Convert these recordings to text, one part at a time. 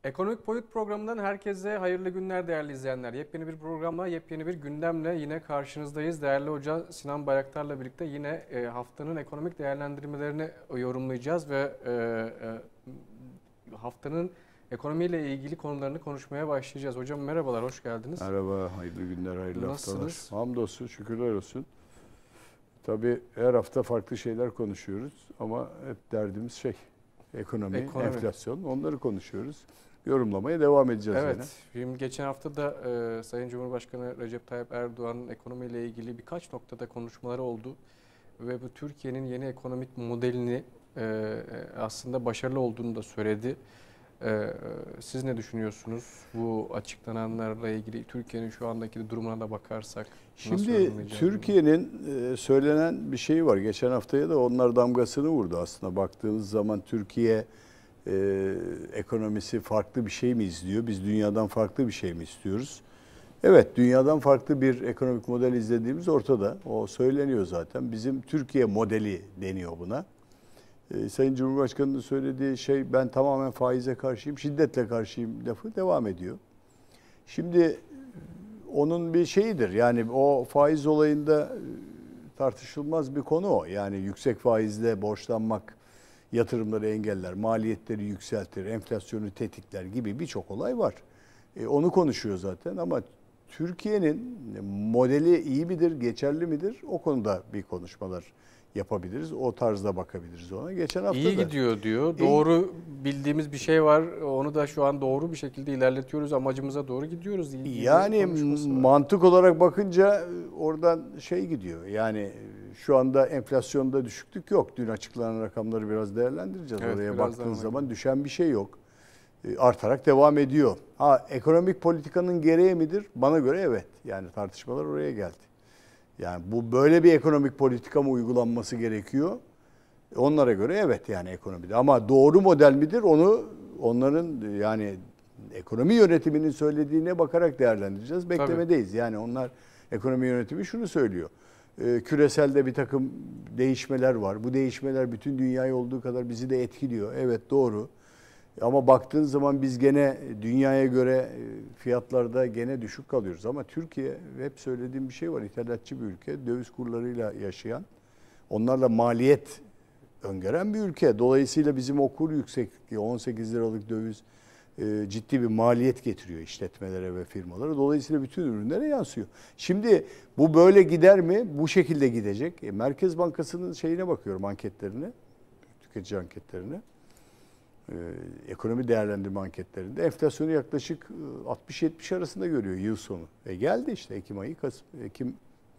Ekonomik Boyut programından herkese hayırlı günler değerli izleyenler. Yepyeni bir programla, yepyeni bir gündemle yine karşınızdayız. Değerli hoca Sinan Bayraktar'la birlikte yine haftanın ekonomik değerlendirmelerini yorumlayacağız ve haftanın ekonomiyle ilgili konularını konuşmaya başlayacağız. Hocam merhabalar, hoş geldiniz. Merhaba, hayırlı günler, hayırlı Nasılsınız? haftalar. Hamdolsun, şükürler olsun. Tabii her hafta farklı şeyler konuşuyoruz ama hep derdimiz ekonomi, enflasyon, onları konuşuyoruz. Yorumlamaya devam edeceğiz yine. Evet, şimdi geçen hafta da Sayın Cumhurbaşkanı Recep Tayyip Erdoğan'ın ekonomiyle ilgili birkaç noktada konuşmaları oldu. Ve bu Türkiye'nin yeni ekonomik modelini aslında başarılı olduğunu da söyledi. Siz ne düşünüyorsunuz bu açıklananlarla ilgili? Türkiye'nin şu andaki durumuna da bakarsak. Şimdi Türkiye'nin söylenen bir şeyi var. Geçen haftaya da onlar damgasını vurdu aslında. Baktığınız zaman Türkiye ekonomisi farklı bir şey mi izliyor? Biz dünyadan farklı bir şey mi istiyoruz? Evet, dünyadan farklı bir ekonomik model izlediğimiz ortada. O söyleniyor zaten. Bizim Türkiye modeli deniyor buna. Sayın Cumhurbaşkanı'nın söylediği şey, ben tamamen faize karşıyım, şiddetle karşıyım lafı devam ediyor. Şimdi onun bir şeyidir. Yani o faiz olayında tartışılmaz bir konu o. Yani yüksek faizle borçlanmak yatırımları engeller, maliyetleri yükseltir, enflasyonu tetikler gibi birçok olay var. Onu konuşuyor zaten ama Türkiye'nin modeli iyi midir, geçerli midir? O konuda bir konuşmalar yapabiliriz. O tarzda bakabiliriz ona. Geçen hafta İyi gidiyor diyor. Doğru bildiğimiz bir şey var. Onu da şu an doğru bir şekilde ilerletiyoruz. Amacımıza doğru gidiyoruz. Yani mantık olarak bakınca oradan gidiyor. Yani şu anda enflasyonda düşüklük yok. Dün açıklanan rakamları biraz değerlendireceğiz. Evet, oraya baktığınız zaman düşen bir şey yok. Artarak devam ediyor. Ekonomik politikanın gereği midir? Bana göre evet. Yani tartışmalar oraya geldi. Yani bu böyle bir ekonomik politika mı uygulanması gerekiyor? Onlara göre evet yani ekonomide. Ama doğru model midir? Onların yani ekonomi yönetiminin söylediğine bakarak değerlendireceğiz. Beklemedeyiz. Tabii. Yani onlar ekonomi yönetimi şunu söylüyor. Küreselde bir takım değişmeler var. Bu değişmeler bütün dünyayı olduğu kadar bizi de etkiliyor. Evet doğru. Ama baktığın zaman biz gene dünyaya göre fiyatlarda gene düşük kalıyoruz. Ama Türkiye, hep söylediğim bir şey var, ithalatçı bir ülke, döviz kurlarıyla yaşayan, onlarla maliyet öngören bir ülke. Dolayısıyla bizim o kur yüksekliği, 18 liralık döviz ciddi bir maliyet getiriyor işletmelere ve firmalara. Dolayısıyla bütün ürünlere yansıyor. Şimdi bu böyle gider mi? Bu şekilde gidecek. Merkez Bankası'nın şeyine bakıyorum, anketlerine, tüketici anketlerine. Ekonomi değerlendirme anketlerinde enflasyonu yaklaşık 60-70 arasında görüyor yıl sonu. Geldi işte Ekim'e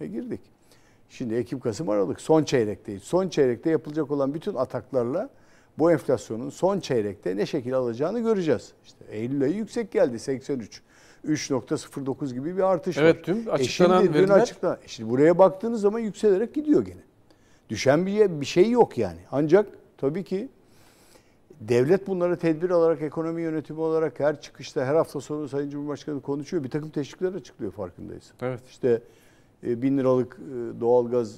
girdik. Şimdi Ekim, Kasım, Aralık son çeyrekteyiz. Son çeyrekte yapılacak olan bütün ataklarla bu enflasyonun son çeyrekte ne şekil alacağını göreceğiz. İşte Eylül ayı yüksek geldi, 83. 3.09 gibi bir artış var. Evet, dün açıklanan veriler. Şimdi buraya baktığınız zaman yükselerek gidiyor gene. Düşen bir şey yok yani. Ancak tabii ki devlet bunları tedbir alarak, ekonomi yönetimi olarak her çıkışta, her hafta sonu Sayın Cumhurbaşkanı konuşuyor. Bir takım teşvikler açıklıyor farkındayız. Evet. İşte 1000 liralık doğalgaz,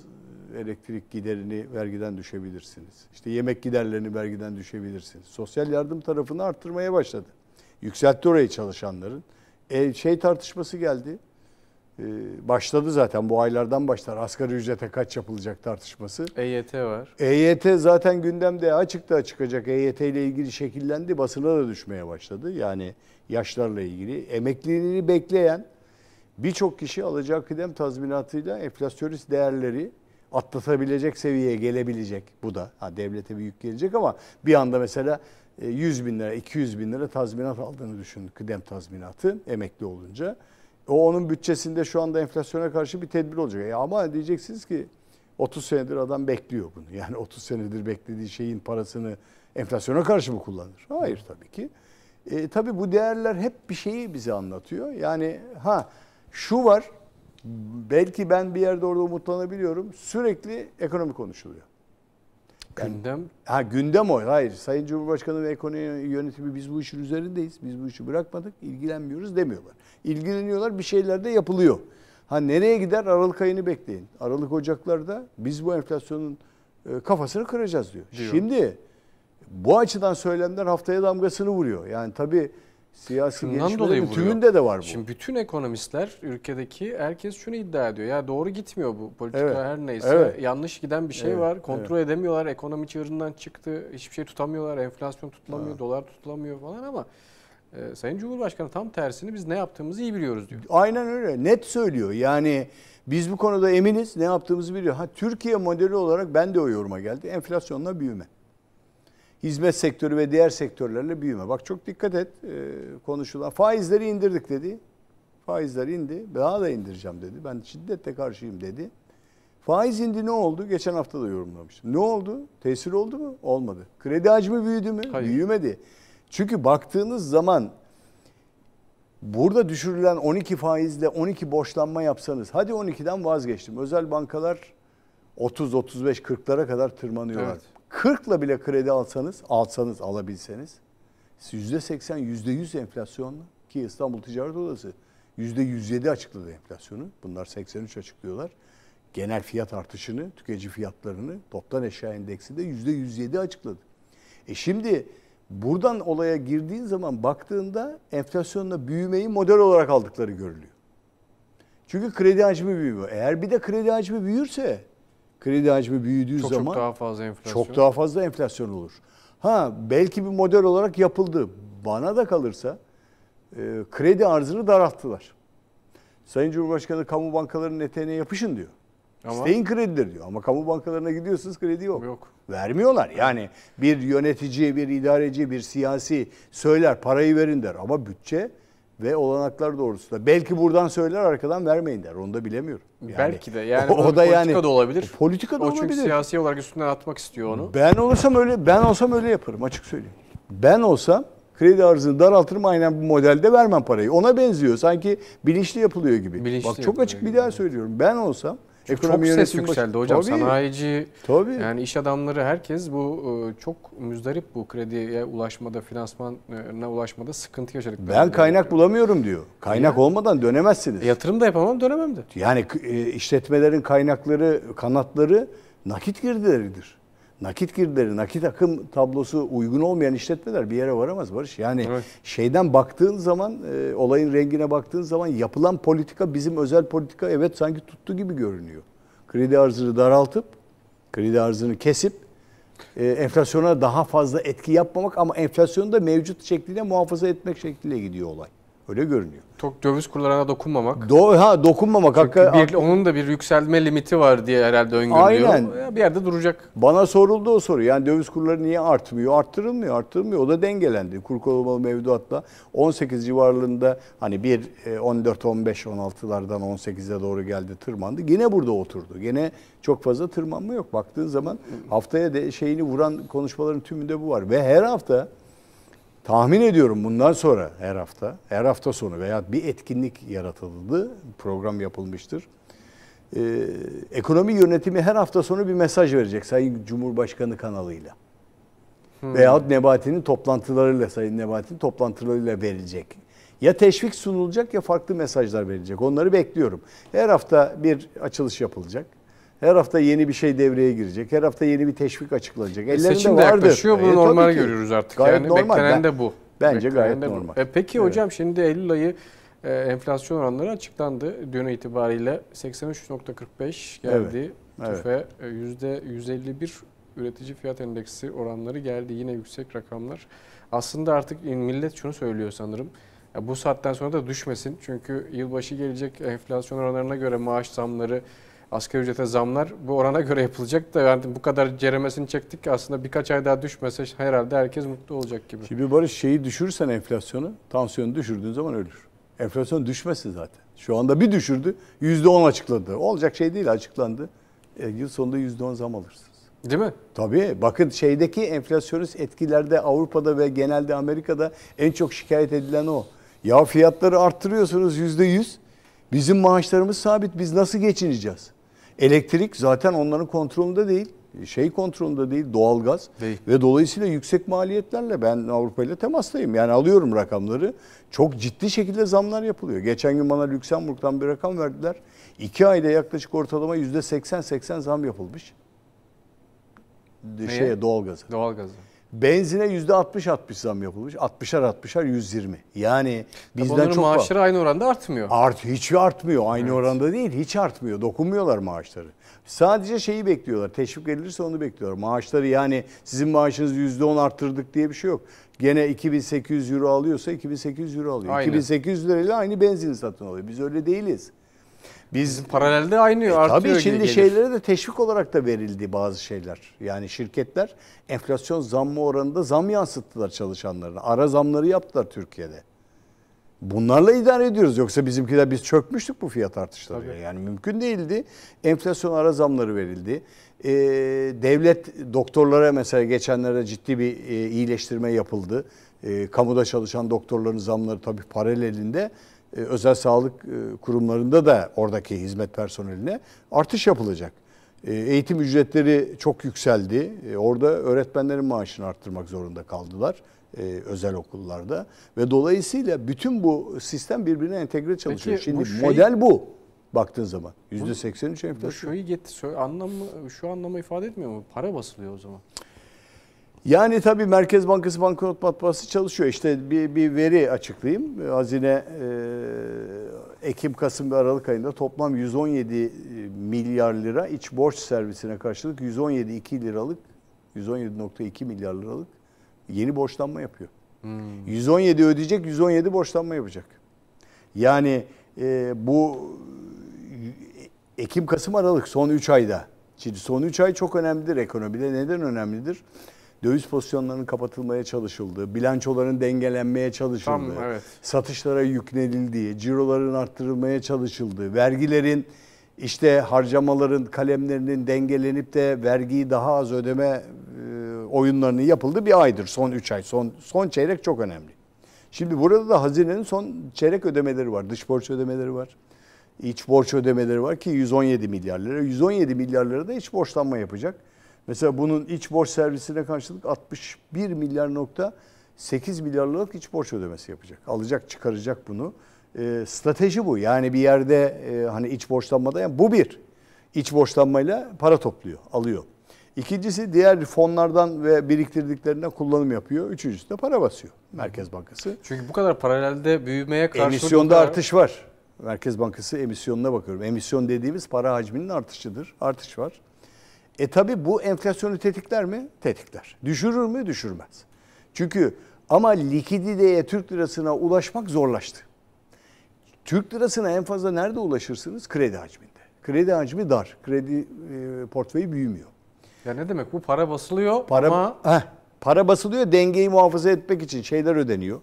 elektrik giderini vergiden düşebilirsiniz. İşte yemek giderlerini vergiden düşebilirsiniz. Sosyal yardım tarafını arttırmaya başladı. Yükseltti orayı çalışanların. Tartışması geldi. Başladı zaten, bu aylardan başlar. Asgari ücrete kaç yapılacak tartışması. EYT var. EYT zaten gündemde, açıkta çıkacak. EYT ile ilgili şekillendi. Basına da düşmeye başladı. Yani yaşlarla ilgili. Emekliliğini bekleyen birçok kişi alacağı kıdem tazminatıyla enflasyonist değerleri atlatabilecek seviyeye gelebilecek. Bu da devlete bir yük gelecek ama bir anda mesela 100 bin lira, 200 bin lira tazminat aldığını düşünün, kıdem tazminatı emekli olunca. O onun bütçesinde şu anda enflasyona karşı bir tedbir olacak. Ama diyeceksiniz ki 30 senedir adam bekliyor bunu. Yani 30 senedir beklediği şeyin parasını enflasyona karşı mı kullanır? Hayır tabii ki. Tabii bu değerler hep bir şeyi bize anlatıyor. Yani şu var, belki ben bir yerde orada umutlanabiliyorum. Sürekli ekonomi konuşuluyor. Gündem? Gündem o. Hayır. Sayın Cumhurbaşkanı ve ekonomi yönetimi biz bu işin üzerindeyiz. Biz bu işi bırakmadık, ilgilenmiyoruz demiyorlar. İlgileniyorlar, bir şeyler de yapılıyor. Nereye gider? Aralık ayını bekleyin. Aralık, Ocaklarda biz bu enflasyonun kafasını kıracağız diyor. Şimdi bu açıdan söylemler haftaya damgasını vuruyor. Yani tabii Siyasi Şundan gelişmelerin dolayı tümünde de var bu. Şimdi bütün ekonomistler, ülkedeki herkes şunu iddia ediyor. Ya doğru gitmiyor bu politika, Evet. her neyse. Evet. Yanlış giden bir şey Evet. var. Kontrol edemiyorlar. Ekonomi çığırından çıktı. Hiçbir şey tutamıyorlar. Enflasyon tutulamıyor. Evet. Dolar tutulamıyor falan ama Sayın Cumhurbaşkanı tam tersini, biz ne yaptığımızı iyi biliyoruz diyor. Aynen öyle. Net söylüyor. Yani biz bu konuda eminiz, ne yaptığımızı biliyor. Türkiye modeli olarak ben de o yoruma geldi. Enflasyonla büyüme. Hizmet sektörü ve diğer sektörlerle büyüme. Bak çok dikkat et konuşulan. Faizleri indirdik dedi. Faizler indi. Daha da indireceğim dedi. Ben şiddetle karşıyım dedi. Faiz indi, ne oldu? Geçen hafta da yorumlamıştım. Ne oldu? Tesir oldu mu? Olmadı. Kredi hacmi büyüdü mü? Hayır. Büyümedi. Çünkü baktığınız zaman burada düşürülen 12 faizle 12 borçlanma yapsanız, hadi 12'den vazgeçtim. Özel bankalar 30, 35, 40'lara kadar tırmanıyorlar. Evet. 40'la bile kredi alsanız alabilseniz %80, %100 enflasyonla, ki İstanbul Ticaret Odası %107 açıkladı enflasyonu. Bunlar 83 açıklıyorlar. Genel fiyat artışını, tüketici fiyatlarını, toptan eşya endeksi de %107 açıkladı. Şimdi buradan olaya girdiğin zaman baktığında enflasyonla büyümeyi model olarak aldıkları görülüyor. Çünkü kredi hacmi büyüyor. Eğer bir de kredi hacmi büyürse, kredi hacmi büyüdüğü zaman çok daha fazla enflasyon. Çok daha fazla enflasyon olur. Belki bir model olarak yapıldı. Bana da kalırsa kredi arzını daralttılar. Sayın Cumhurbaşkanı kamu bankalarının eteğine yapışın diyor. İsteyin kredileri diyor. Ama kamu bankalarına gidiyorsunuz, kredi yok. Yok. Vermiyorlar. Yani bir yönetici, bir idareci, bir siyasi söyler parayı verin der. Ama bütçe ve olanaklar doğrultusunda. Belki buradan söyler, arkadan vermeyin der. Onu da bilemiyorum. Yani, belki de. Yani o da politika da olabilir. Politika da olabilir. olabilir. Çünkü siyasi olarak üstünden atmak istiyor onu. Ben olsam öyle yaparım, açık söyleyeyim. Ben olsam kredi arzını daraltırım, aynen bu modelde vermem parayı. Ona benziyor. Sanki bilinçli yapılıyor gibi. Bilinçli Bak çok açık bir gibi. daha söylüyorum. Ben olsam çok ses yükseldi hocam. Tabii. Sanayici, Tabii. yani iş adamları, herkes bu çok müzdarip, bu krediye ulaşmada, finansmana ulaşmada sıkıntı yaşadık. Ben kaynak bulamıyorum diyor. Kaynak olmadan dönemezsiniz. Yatırım da yapamam, dönemem de. Yani işletmelerin kaynakları, kanatları nakit girdileridir. Nakit girdileri, nakit akım tablosu uygun olmayan işletmeler bir yere varamaz Barış. Yani evet. Şeyden baktığın zaman, olayın rengine baktığın zaman yapılan politika, bizim özel politika evet sanki tuttu gibi görünüyor. Kredi arzını daraltıp, kredi arzını kesip enflasyona daha fazla etki yapmamak ama enflasyonu da mevcut şekline muhafaza etmek şekliyle gidiyor olay. Öyle görünüyor. Çok döviz kurlarına dokunmamak. Dokunmamak. Onun da bir yükselme limiti var diye herhalde öngörülüyor. Aynen. Bir yerde duracak. Bana soruldu o soru. Yani döviz kurları niye artmıyor? Arttırılmıyor. O da dengelendi. Kur korumalı mevduatla 18 civarlarında, hani 14, 15, 16'lardan 18'e doğru geldi, tırmandı. Yine burada oturdu. Yine çok fazla tırmanma yok. Baktığın zaman haftaya de şeyini vuran konuşmaların tümünde bu var. Ve her hafta, tahmin ediyorum bundan sonra her hafta sonu veya bir etkinlik yaratıldı, program yapılmıştır. Ekonomi yönetimi her hafta sonu bir mesaj verecek Sayın Cumhurbaşkanı kanalıyla. Veyahut Nebati'nin toplantılarıyla, Sayın Nebati'nin toplantılarıyla verilecek. Ya teşvik sunulacak ya farklı mesajlar verilecek. Onları bekliyorum. Her hafta bir açılış yapılacak. Her hafta yeni bir şey devreye girecek. Her hafta yeni bir teşvik açıklanacak. Ellerinde seçim de vardır. yaklaşıyor. Bunu normal görüyoruz artık. Gayet yani normal. Beklenen de bu. Bence gayet normal. Peki hocam, şimdi Eylül ayı enflasyon oranları açıklandı. Dün itibariyle 83.45 geldi. Evet. TÜFE %151 üretici fiyat endeksi oranları geldi. Yine yüksek rakamlar. Aslında artık millet şunu söylüyor sanırım. Bu saatten sonra da düşmesin. Çünkü yılbaşı gelecek, enflasyon oranlarına göre maaş zamları, asgari ücrete zamlar bu orana göre yapılacak da, yani bu kadar ceremesini çektik ki aslında birkaç ay daha düşmese herhalde herkes mutlu olacak gibi. Şimdi Barış, şeyi düşürsen enflasyonu, tansiyonu düşürdüğün zaman ölür. Enflasyon düşmesin zaten. Şu anda bir düşürdü, %10 açıkladı. Olacak şey değil, açıklandı. Yıl sonunda %10 zam alırsınız. Değil mi? Tabii. Bakın şeydeki enflasyonist etkilerde Avrupa'da ve genelde Amerika'da en çok şikayet edilen o. Ya fiyatları arttırıyorsunuz %100. Bizim maaşlarımız sabit. Biz nasıl geçineceğiz? Elektrik zaten onların kontrolünde değil. Kontrolünde değil, doğalgaz. Değil. Ve dolayısıyla yüksek maliyetlerle ben Avrupa ile temastayım. Yani alıyorum rakamları. Çok ciddi şekilde zamlar yapılıyor. Geçen gün bana Lüksemburg'dan bir rakam verdiler. 2 ayda yaklaşık ortalama %80 zam yapılmış. Doğalgaza. Doğalgaza. Benzine %60 zam yapılmış. 60'ar 120. Yani bizden çok maaşları aynı oranda artmıyor. Hiç artmıyor. Aynı oranda değil. Hiç artmıyor. Dokunmuyorlar maaşları. Sadece şeyi bekliyorlar. Teşvik edilirse onu bekliyorlar. Maaşları, yani sizin maaşınızı %10 arttırdık diye bir şey yok. Gene 2.800 euro alıyorsa 2.800 euro alıyor. Aynı. 2.800 lirayla aynı benzini satın alıyor. Biz öyle değiliz. Bizim paralelde aynı artıyor. Tabii şimdi şeylere de teşvik olarak da verildi bazı şeyler. Yani şirketler enflasyon zammı oranında zam yansıttılar çalışanlarına. Ara zamları yaptılar Türkiye'de. Bunlarla idare ediyoruz. Yoksa bizimkiler, biz çökmüştük bu fiyat artışlarıyla. Yani mümkün değildi. Enflasyon ara zamları verildi. Devlet doktorlara mesela geçenlerde ciddi bir iyileştirme yapıldı. Kamuda çalışan doktorların zamları tabii paralelinde. Özel sağlık kurumlarında da oradaki hizmet personeline artış yapılacak. Eğitim ücretleri çok yükseldi. Orada öğretmenlerin maaşını arttırmak zorunda kaldılar özel okullarda. Ve dolayısıyla bütün bu sistem birbirine entegre çalışıyor. Peki, şimdi model bu. Baktığın zaman %83 enflasyon. Şu anlamı ifade etmiyor mu? Para basılıyor o zaman. Yani tabii Merkez Bankası banknot matbaası çalışıyor. İşte bir veri açıklayayım. Hazine Ekim, Kasım ve Aralık ayında toplam 117 milyar lira iç borç servisine karşılık 117.2 milyar liralık yeni borçlanma yapıyor. 117 ödeyecek, 117 borçlanma yapacak. Yani bu Ekim, Kasım, Aralık son 3 ayda. Şimdi son 3 ay çok önemlidir ekonomide. Neden önemlidir? Döviz pozisyonlarının kapatılmaya çalışıldığı, bilançoların dengelenmeye çalışıldığı, satışlara yüklenildiği, ciroların arttırılmaya çalışıldığı, vergilerin, işte harcamaların kalemlerinin dengelenip de vergiyi daha az ödeme oyunlarının yapıldığı bir aydır son 3 ay. Son çeyrek çok önemli. Şimdi burada da hazinenin son çeyrek ödemeleri var. Dış borç ödemeleri var. İç borç ödemeleri var ki 117 milyar lira. 117 milyar lira da iç borçlanma yapacak. Mesela bunun iç borç servisine karşılık 61 8 milyar liralık iç borç ödemesi yapacak. Alacak, çıkaracak bunu. Strateji bu. Yani bir yerde hani iç borçlanmada, yani bu bir. İç borçlanmayla para topluyor, alıyor. İkincisi diğer fonlardan ve biriktirdiklerinden kullanım yapıyor. Üçüncüsü de para basıyor Merkez Bankası. Çünkü bu kadar paralelde büyümeye karşı... Emisyonda artış var. Merkez Bankası emisyonuna bakıyorum. Emisyon dediğimiz para hacminin artışıdır. Artış var. Tabii bu enflasyonu tetikler mi? Tetikler. Düşürür mü? Düşürmez. Çünkü ama likiditeye, Türk lirasına ulaşmak zorlaştı. Türk lirasına en fazla nerede ulaşırsınız? Kredi hacminde. Kredi hacmi dar. Kredi portföyü büyümüyor. Ya ne demek bu? Para basılıyor para basılıyor, dengeyi muhafaza etmek için şeyler ödeniyor.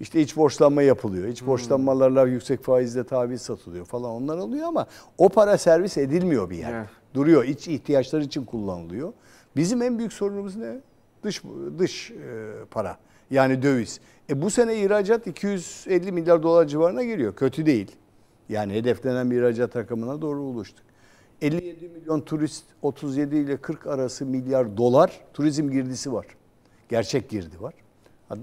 İşte iç borçlanma yapılıyor. İç borçlanmalarla yüksek faizle tahvil satılıyor falan, onlar oluyor ama o para servis edilmiyor bir yerde. Duruyor. İç ihtiyaçlar için kullanılıyor. Bizim en büyük sorunumuz ne? Dış para. Yani döviz. Bu sene ihracat 250 milyar dolar civarına geliyor. Kötü değil. Yani hedeflenen bir ihracat rakamına doğru ulaştık. 57 milyon turist, 37 ile 40 arası milyar dolar turizm girdisi var. Gerçek girdi var.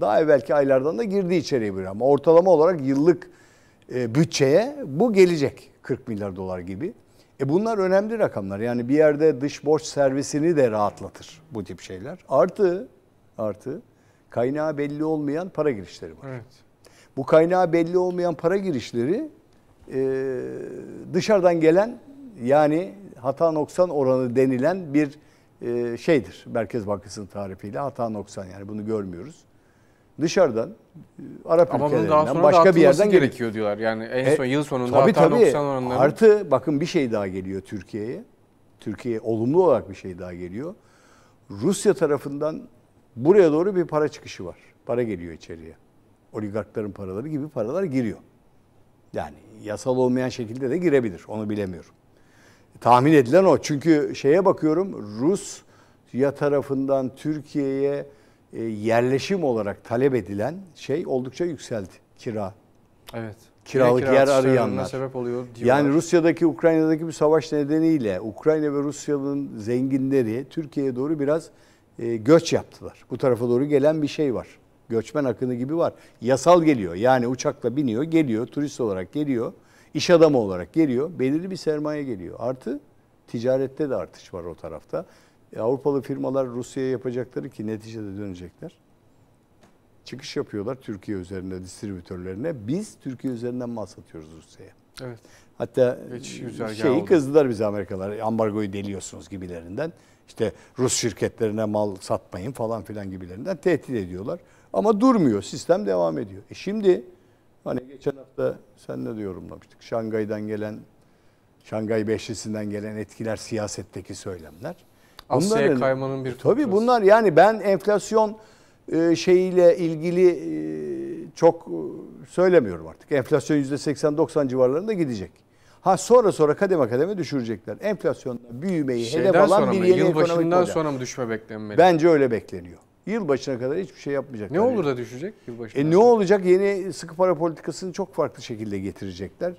Daha evvelki aylardan da girdi içeriye bir, ama ortalama olarak yıllık bütçeye bu gelecek 40 milyar dolar gibi. Bunlar önemli rakamlar. Yani bir yerde dış borç servisini de rahatlatır bu tip şeyler. Artı kaynağı belli olmayan para girişleri var. Evet. Bu kaynağı belli olmayan para girişleri dışarıdan gelen, yani hata noksan oranı denilen bir şeydir. Merkez Bankası'nın tarifiyle hata noksan, yani bunu görmüyoruz. Dışarıdan, Arap ülkelerinden, başka bir yerden gerekiyor diyorlar. Yani en son yıl sonunda hata noksan oranları. Artı bakın bir şey daha geliyor Türkiye'ye. Türkiye'ye olumlu olarak bir şey daha geliyor. Rusya tarafından buraya doğru bir para çıkışı var. Para geliyor içeriye. Oligarkların paraları gibi paralar giriyor. Yani yasal olmayan şekilde de girebilir. Onu bilemiyorum. Tahmin edilen o. Çünkü şeye bakıyorum, Rusya tarafından Türkiye'ye yerleşim olarak talep edilen şey oldukça yükseldi. Kira. Evet. Kiralık yer arayanlar. Sebep oluyor diyorlar. Yani Rusya'daki, Ukrayna'daki bir savaş nedeniyle Ukrayna ve Rusya'nın zenginleri Türkiye'ye doğru biraz göç yaptılar. Bu tarafa doğru gelen bir şey var. Göçmen akını gibi var. Yasal geliyor. Yani uçakla biniyor, geliyor, turist olarak geliyor, iş adamı olarak geliyor, belirli bir sermaye geliyor. Artı ticarette de artış var o tarafta. Avrupalı firmalar Rusya'ya yapacakları ki neticede dönecekler. Çıkış yapıyorlar Türkiye üzerinde distribütörlerine. Biz Türkiye üzerinden mal satıyoruz Rusya'ya. Evet. Hatta oldu. kızdılar bize Amerikalılar. Ambargoyu deliyorsunuz gibilerinden. İşte Rus şirketlerine mal satmayın falan filan gibilerinden tehdit ediyorlar. Ama durmuyor. Sistem devam ediyor. Şimdi hani geçen hafta senle de yorumlamıştık. Şangay Beşlisi'nden gelen etkiler, siyasetteki söylemler. Asya'ya kaymanın bir tabii bunlar, yani ben enflasyon şeyiyle ilgili çok söylemiyorum artık. Enflasyon %80-90 civarlarında gidecek. Sonra kademe kademe düşürecekler. Enflasyonda büyümeyi hedef alan bir yeni ekonomik model. Yılbaşından sonra mı düşme beklenmeli? Bence öyle bekleniyor. Yılbaşına kadar hiçbir şey yapmayacaklar. Ne olur da düşecek yılbaşından ne olacak? Yeni sıkı para politikasını çok farklı şekilde getirecekler.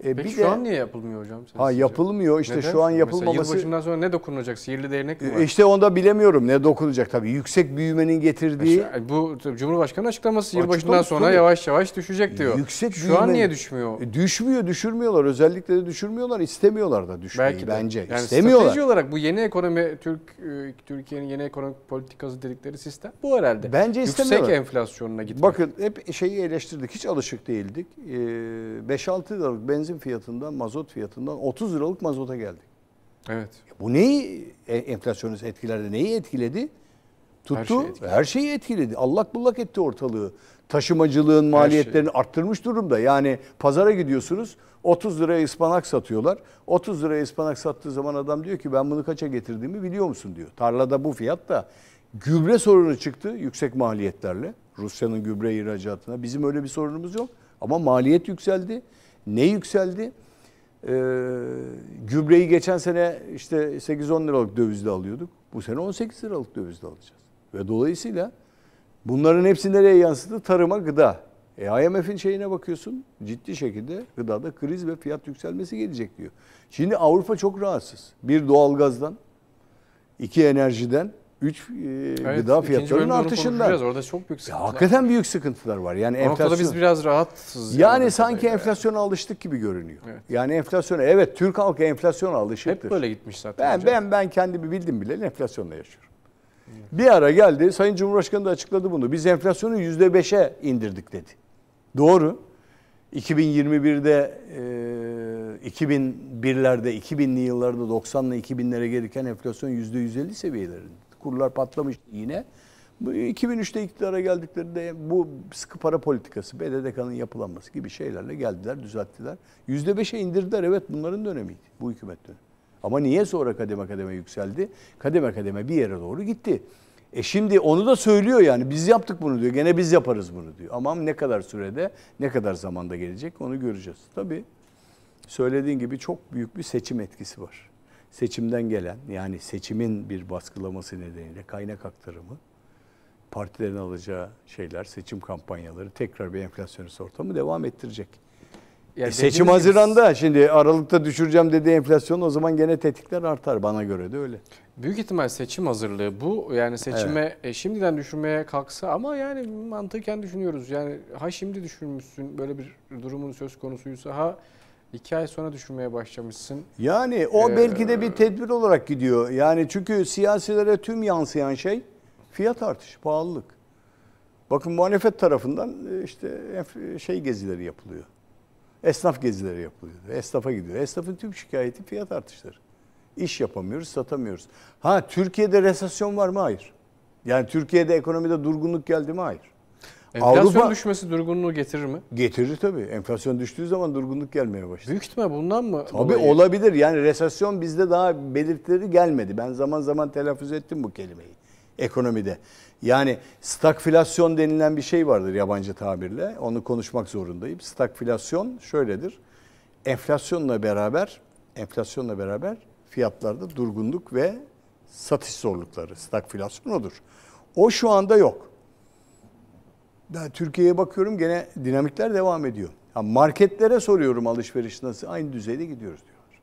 Peki şu an niye yapılmıyor hocam? Yapılmıyor. İşte neden? Şu an yapılmaması. Mesela yılbaşından sonra ne dokunulacak? Sihirli değnek mi var? İşte onu da bilemiyorum. Ne dokunacak tabii. Yüksek büyümenin getirdiği. Bu Cumhurbaşkanı açıklaması yılbaşından sonra yavaş yavaş düşecek diyor. Şu an niye düşmüyor? Düşürmüyorlar. Özellikle de düşürmüyorlar. İstemiyorlar da düşmeyi. Belki bence. Yani İstemiyorlar. Strateji olarak bu yeni ekonomi, Türkiye'nin yeni ekonomik politikası dedikleri sistem bu herhalde. Bence istemiyorlar. Yüksek enflasyonuna gitmek. Bakın hep şeyi eleştirdik. Hiç alışık değildik. 5-6 liralık benzin fiyatından, mazot fiyatından 30 liralık mazota geldik. Evet. Bu neyi enflasyonist etkilerde neyi etkiledi? Tuttu. Her şeyi etkiledi. Allak bullak etti ortalığı. Taşımacılığın maliyetlerini arttırmış durumda. Yani pazara gidiyorsunuz, 30 liraya ıspanak satıyorlar. 30 liraya ıspanak sattığı zaman adam diyor ki ben bunu kaça getirdiğimi biliyor musun diyor. Tarlada bu fiyat da. Gübre sorunu çıktı yüksek maliyetlerle. Rusya'nın gübre ihracatına. Bizim öyle bir sorunumuz yok. Ama maliyet yükseldi. Ne yükseldi? Gübreyi geçen sene işte 8-10 liralık dövizle alıyorduk. Bu sene 18 liralık dövizle alacağız. Ve dolayısıyla bunların hepsi nereye yansıdı? Tarıma, gıda. IMF'in şeyine bakıyorsun, ciddi şekilde gıdada kriz ve fiyat yükselmesi gelecek diyor. Şimdi Avrupa çok rahatsız. Bir doğalgazdan, 2 enerjiden, 3 gıda fiyatlarının artışından. Orada çok büyük sıkıntılar. Hakikaten büyük sıkıntılar var. Yani enflasyon. Biz biraz rahatsız. Yani sanki enflasyona alıştık gibi görünüyor. Evet. Yani enflasyona, evet, Türk halkı enflasyona alışıktır. Hep böyle gitmiş zaten. Ben kendimi bildim bile enflasyonla yaşıyorum. Evet. Bir ara geldi, Sayın Cumhurbaşkanı da açıkladı bunu. Biz enflasyonu %5'e indirdik dedi. Doğru. 2021'de 2001'lerde, 2000'li yıllarda 90'lı 2000'lere gelirken enflasyon %150 seviyelerinde. Kurlar patlamıştı yine. 2003'te iktidara geldiklerinde bu sıkı para politikası, BDDK'nın yapılanması gibi şeylerle geldiler, düzelttiler. %5'e indirdiler. Evet, bunların dönemiydi. Bu hükümet dönemi. Ama niye sonra kademe kademe yükseldi? Kademe kademe bir yere doğru gitti. Şimdi onu da söylüyor yani. Biz yaptık bunu diyor. Gene biz yaparız bunu diyor. Ama ne kadar sürede, ne kadar zamanda gelecek onu göreceğiz. Tabii söylediğin gibi çok büyük bir seçim etkisi var. Seçimden gelen, yani seçimin bir baskılaması nedeniyle kaynak aktarımı, partilerin alacağı şeyler, seçim kampanyaları tekrar bir enflasyonist ortamı devam ettirecek. Yani seçim Haziran'da, şimdi Aralık'ta düşüreceğim dediği enflasyon, o zaman gene tetikler artar, bana göre de öyle. Büyük ihtimal seçim hazırlığı bu. Yani seçime şimdiden düşürmeye kalksa, ama yani mantıken düşünüyoruz. Yani şimdi düşürmüşsün, böyle bir durumun söz konusuysa, 2 ay sonra düşürmeye başlamışsın. Yani o belki de bir tedbir olarak gidiyor. Yani çünkü siyasilere tüm yansıyan şey fiyat artışı, pahalılık. Bakın muhalefet tarafından işte gezileri yapılıyor. Esnaf gezileri yapılıyor. Esnafa gidiyor. Esnafın tüm şikayeti fiyat artışları. İş yapamıyoruz, satamıyoruz. Türkiye'de resesyon var mı? Hayır. Yani Türkiye'de ekonomide durgunluk geldi mi? Hayır. Enflasyon düşmesi durgunluğu getirir mi? Getirir tabii. Enflasyon düştüğü zaman durgunluk gelmeye başlar. Büyük ihtimal bundan mı? Tabii olabilir. Yani resesyon bizde daha belirtileri gelmedi. Ben zaman zaman telaffuz ettim bu kelimeyi ekonomide. Yani stagflasyon denilen bir şey vardır yabancı tabirle. Onu konuşmak zorundayım. Stagflasyon şöyledir. Enflasyonla beraber fiyatlarda durgunluk ve satış zorlukları. Stagflasyon odur. O şu anda yok. Ben Türkiye'ye bakıyorum, gene dinamikler devam ediyor. Marketlere soruyorum alışveriş nasıl? Aynı düzeyde gidiyoruz diyorlar.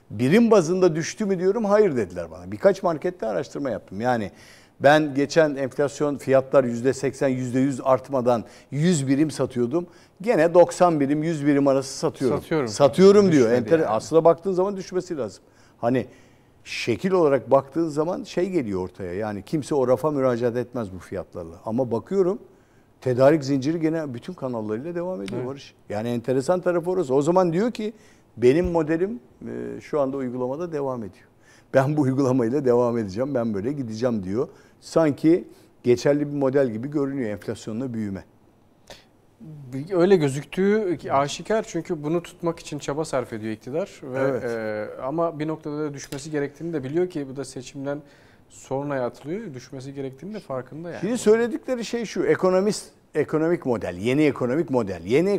Birim bazında düştü mü diyorum, hayır dediler bana. Birkaç markette araştırma yaptım. Yani ben geçen enflasyon fiyatlar %80, %100 artmadan 100 birim satıyordum. Gene 90 birim, 100 birim arası satıyorum. Satıyorum diyor. Aslında baktığın zaman düşmesi lazım. şekil olarak baktığın zaman şey geliyor ortaya. Yani kimse o rafa müracaat etmez bu fiyatlarla. Ama bakıyorum tedarik zinciri gene bütün kanallarıyla devam ediyor Barış. Yani enteresan tarafı orası. O zaman diyor ki benim modelim şu anda uygulamada devam ediyor. Ben bu uygulamayla devam edeceğim. Ben böyle gideceğim diyor. Sanki geçerli bir model gibi görünüyor enflasyonla büyüme. Öyle gözüktüğü aşikar çünkü bunu tutmak için çaba sarf ediyor iktidar. Ve, Evet. ama bir noktada da düşmesi gerektiğini de biliyor ki bu da seçimden sonraya atılıyor. Düşmesi gerektiğini de farkında yani. Şimdi söyledikleri şey şu, ekonomik model, yeni ekonomik model. Yeni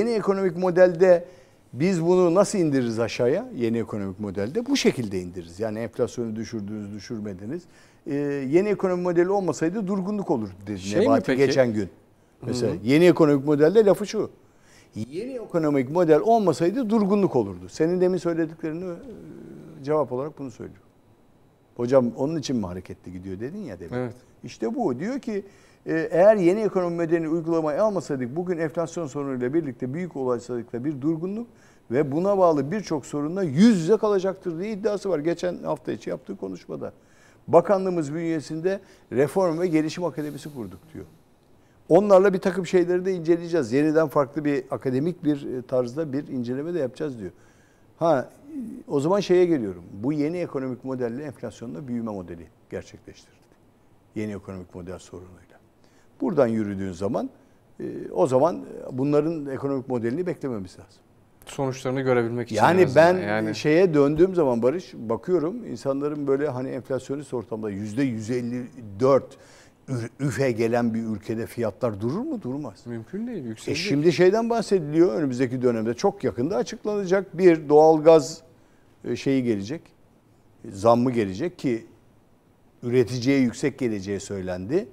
ekonomik modelde biz bunu nasıl indiririz aşağıya? Yeni ekonomik modelde bu şekilde indiririz. Yani enflasyonu düşürdünüz, düşürmediniz. Yeni ekonomik modeli olmasaydı durgunluk olur dedi Nebati geçen gün. Mesela yeni ekonomik modelde lafı şu. Yeni ekonomik model olmasaydı durgunluk olurdu. Senin demin söylediklerini cevap olarak bunu söylüyor. Hocam onun için mi hareketli gidiyor dedin ya demin. Evet. İşte bu. Diyor ki eğer yeni ekonomi modelini uygulamaya almasaydık bugün enflasyon sorunuyla birlikte büyük olasılıkla bir durgunluk ve buna bağlı birçok sorunla yüz yüze kalacaktır diye iddiası var. Geçen hafta içi yaptığı konuşmada. Bakanlığımız bünyesinde Reform ve Gelişim Akademisi kurduk diyor. Onlarla bir takım şeyleri de inceleyeceğiz. Yeniden farklı bir akademik bir tarzda bir inceleme de yapacağız diyor. O zaman şeye geliyorum. Bu yeni ekonomik modelle enflasyonla büyüme modeli gerçekleştirildi. Yeni ekonomik model sorunuyla. Buradan yürüdüğün zaman o zaman bunların ekonomik modelini beklememiz lazım. Sonuçlarını görebilmek için. Yani ben şeye döndüğüm zaman Barış bakıyorum insanların böyle hani enflasyonist ortamda %154 üfe gelen bir ülkede fiyatlar durur mu? Durmaz. Mümkün değil. Yükselecek. Şimdi şeyden bahsediliyor önümüzdeki dönemde çok yakında açıklanacak bir doğalgaz şeyi gelecek. Zammı gelecek ki üreticiye yüksek geleceği söylendi.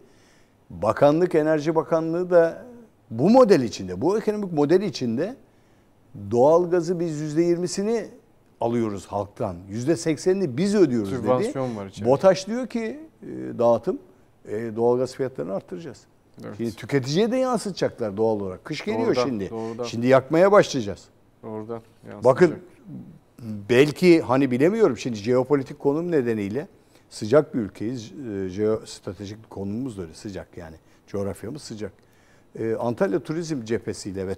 Enerji Bakanlığı da bu model içinde, bu ekonomik model içinde doğalgazı biz %20'sini alıyoruz halktan. %80'ini biz ödüyoruz dedi. Sübvansiyon var içeride. BOTAŞ diyor ki dağıtım doğalgaz fiyatlarını arttıracağız. Evet. Şimdi tüketiciye de yansıtacaklar doğal olarak. Kış geliyor şimdi. Doğrudan. Şimdi yakmaya başlayacağız. Doğrudan yansıtacak. Bakın belki hani bilemiyorum şimdi jeopolitik konum nedeniyle sıcak bir ülkeyiz. Jeostratejik konumumuz da öyle sıcak yani. Coğrafyamız sıcak. Antalya Turizm Cephesiyle ve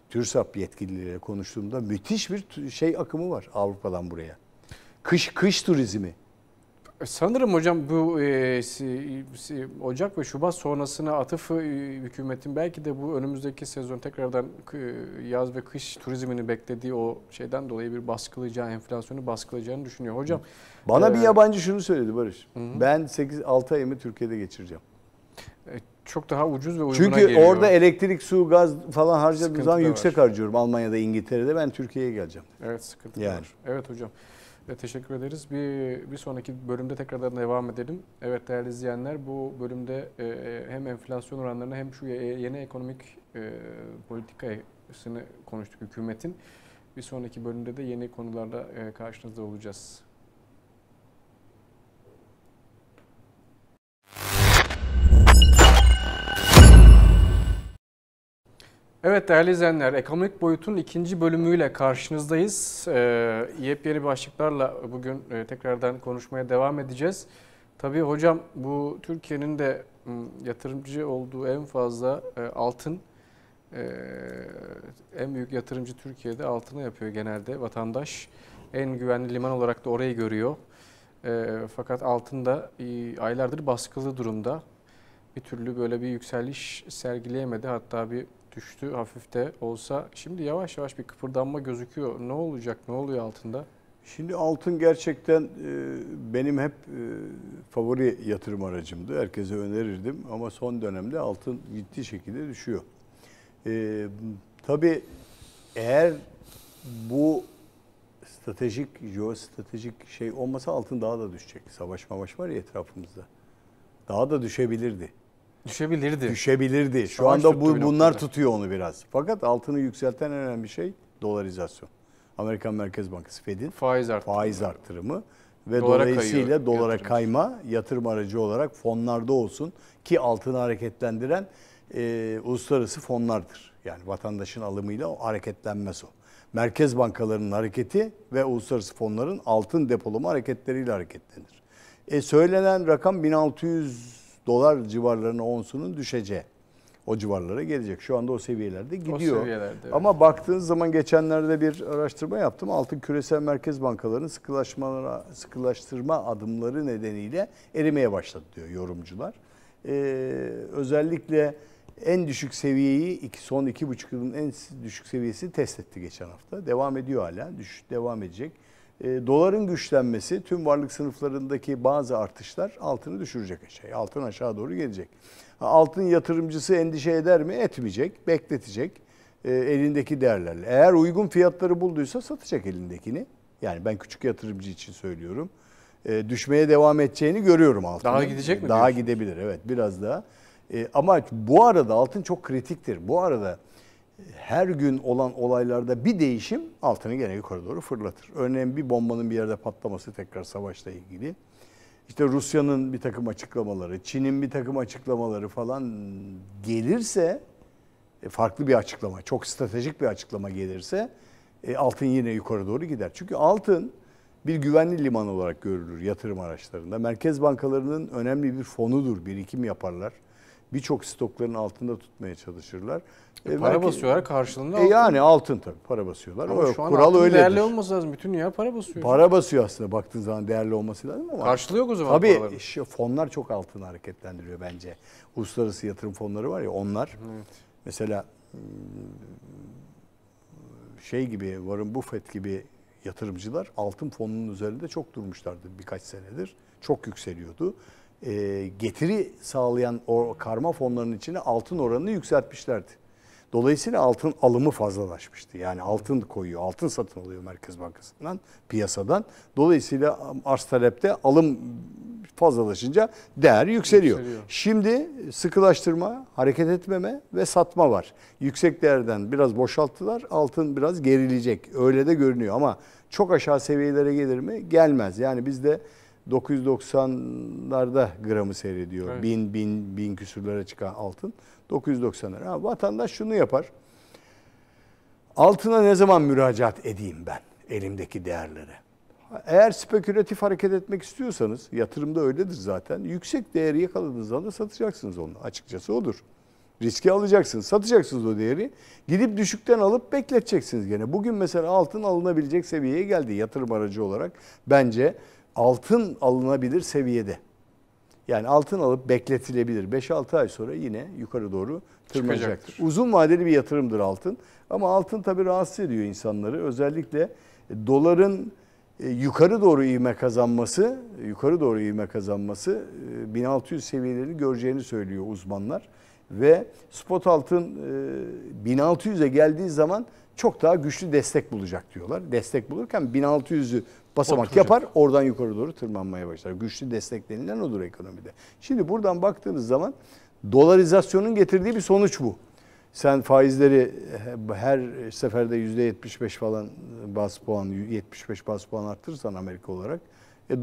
TÜRSAP yetkilileriyle konuştuğumda müthiş bir şey akımı var Avrupa'dan buraya. Kış turizmi. Sanırım hocam bu Ocak ve Şubat sonrasına atıfı hükümetin belki de bu önümüzdeki sezon tekrardan yaz ve kış turizmini beklediği o şeyden dolayı bir baskılayacağı, enflasyonu baskılayacağını düşünüyor. Hocam bana bir yabancı şunu söyledi Barış. Ben 6 ayımı Türkiye'de geçireceğim. Çok daha ucuz ve uyguna Çünkü geliyor. Orada elektrik, su, gaz falan harcadığım zaman yüksek harcıyorum. Almanya'da, İngiltere'de ben Türkiye'ye geleceğim. Evet sıkıntı var. Evet hocam. Teşekkür ederiz. Bir sonraki bölümde tekrardan devam edelim. Evet değerli izleyenler bu bölümde hem enflasyon oranlarını hem şu yeni ekonomik politikasını konuştuk hükümetin. Bir sonraki bölümde de yeni konularla karşınızda olacağız. Evet değerli izleyenler, ekonomik boyutun ikinci bölümüyle karşınızdayız. Yepyeni başlıklarla bugün tekrardan konuşmaya devam edeceğiz. Tabii hocam bu Türkiye'nin de yatırımcı olduğu en fazla altın, en büyük yatırımcı Türkiye'de altına yapıyor genelde vatandaş. En güvenli liman olarak da orayı görüyor. Fakat altın da aylardır baskılı durumda. Bir türlü böyle bir yükseliş sergileyemedi. Hatta bir düştü hafif de olsa. Şimdi yavaş yavaş bir kıpırdanma gözüküyor. Ne olacak? Ne oluyor altında? Şimdi altın gerçekten benim hep favori yatırım aracımdı. Herkese önerirdim ama son dönemde altın ciddi şekilde düşüyor. Tabii eğer bu jeostratejik şey olmasa altın daha da düşecek. Savaş var ya etrafımızda. Daha da düşebilirdi. Düşebilirdi. Şu anda bunlar tutuyor onu biraz. Fakat altını yükselten en önemli şey dolarizasyon. Amerikan Merkez Bankası Fed'in faiz arttırımı ve dolayısıyla dolara kayma yatırım aracı olarak fonlarda olsun ki altını hareketlendiren uluslararası fonlardır. Yani vatandaşın alımıyla hareketlenmez o. Merkez bankalarının hareketi ve uluslararası fonların altın depolama hareketleriyle hareketlenir. Söylenen rakam $1.600 civarlarına onsunun düşeceği. O civarlara gelecek. Şu anda o seviyelerde gidiyor. Evet. Ama baktığınız zaman geçenlerde bir araştırma yaptım. Altın küresel merkez bankalarının sıkılaştırma adımları nedeniyle erimeye başladı diyor yorumcular. Özellikle en düşük seviyeyi son 2,5 yılın en düşük seviyesini test etti geçen hafta. Devam ediyor hala. Devam edecek. Doların güçlenmesi, tüm varlık sınıflarındaki bazı artışlar altını düşürecek aşağıya. Altın aşağı doğru gelecek. Altın yatırımcısı endişe eder mi? Etmeyecek. Bekletecek. Elindeki değerlerle. Eğer uygun fiyatları bulduysa satacak elindekini. Yani ben küçük yatırımcı için söylüyorum. Düşmeye devam edeceğini görüyorum altının. Daha gidecek mi? Daha gidebilir, evet, biraz daha. Ama bu arada altın çok kritiktir. Bu arada her gün olan olaylarda bir değişim altını gene yukarı doğru fırlatır. Örneğin bir bombanın bir yerde patlaması, tekrar savaşla ilgili. İşte Rusya'nın bir takım açıklamaları, Çin'in bir takım açıklamaları falan gelirse, farklı bir açıklama, çok stratejik bir açıklama gelirse altın yine yukarı doğru gider. Çünkü altın bir güvenli liman olarak görülür yatırım araçlarında. Merkez bankalarının önemli bir fonudur, birikim yaparlar. Birçok stokların altında tutmaya çalışırlar. Para basıyorlar karşılığında altın. Yani altın tabii para basıyorlar. Ama şu an kural altın öyledir. değerli olması lazım. Bütün dünya para basıyor. Para basıyor aslında baktığın zaman, değerli olması lazım ama. Karşılığı yok o zaman tabii paraları. fonlar çok altını hareketlendiriyor bence. Uluslararası yatırım fonları var ya, onlar. Evet. Mesela şey gibi, Warren Buffett gibi yatırımcılar altın fonunun üzerinde çok durmuşlardı birkaç senedir. Çok yükseliyordu. Getiri sağlayan o karma fonlarının içine altın oranını yükseltmişlerdi. Dolayısıyla altın alımı fazlalaşmıştı. Yani altın koyuyor, altın satın alıyor Merkez Bankası'ndan, piyasadan. Dolayısıyla arz talepte alım fazlalaşınca değer yükseliyor. Şimdi sıkılaştırma, hareket etmeme ve satma var. Yüksek değerden biraz boşalttılar, altın biraz gerileyecek. Öyle de görünüyor ama çok aşağı seviyelere gelir mi? Gelmez. Yani bizde 990'larda gramı seyrediyor. Evet. 1000 küsürlere çıkan altın. 990'lara. Vatandaş şunu yapar. Altına ne zaman müracaat edeyim ben elimdeki değerlere? Eğer spekülatif hareket etmek istiyorsanız, yatırımda öyledir zaten. Yüksek değeri yakaladığınız anda satacaksınız onu. Açıkçası odur. Riski alacaksınız, satacaksınız o değeri. Gidip düşükten alıp bekleteceksiniz gene. Bugün mesela altın alınabilecek seviyeye geldi yatırım aracı olarak. Bence altın alınabilir seviyede. Yani altın alıp bekletilebilir. 5-6 ay sonra yine yukarı doğru tırmanacaktır. Uzun vadeli bir yatırımdır altın. Ama altın tabii rahatsız ediyor insanları. Özellikle doların yukarı doğru ivme kazanması 1600 seviyelerini göreceğini söylüyor uzmanlar. Ve spot altın 1600'e geldiği zaman çok daha güçlü destek bulacak diyorlar. Destek bulurken 1600'ü basamak yapar, oradan yukarı doğru tırmanmaya başlar. Güçlü destek denilen odur ekonomide. Şimdi buradan baktığınız zaman dolarizasyonun getirdiği bir sonuç bu. Sen faizleri her seferde %75 falan bas puan, 75 bas puan arttırırsan Amerika olarak,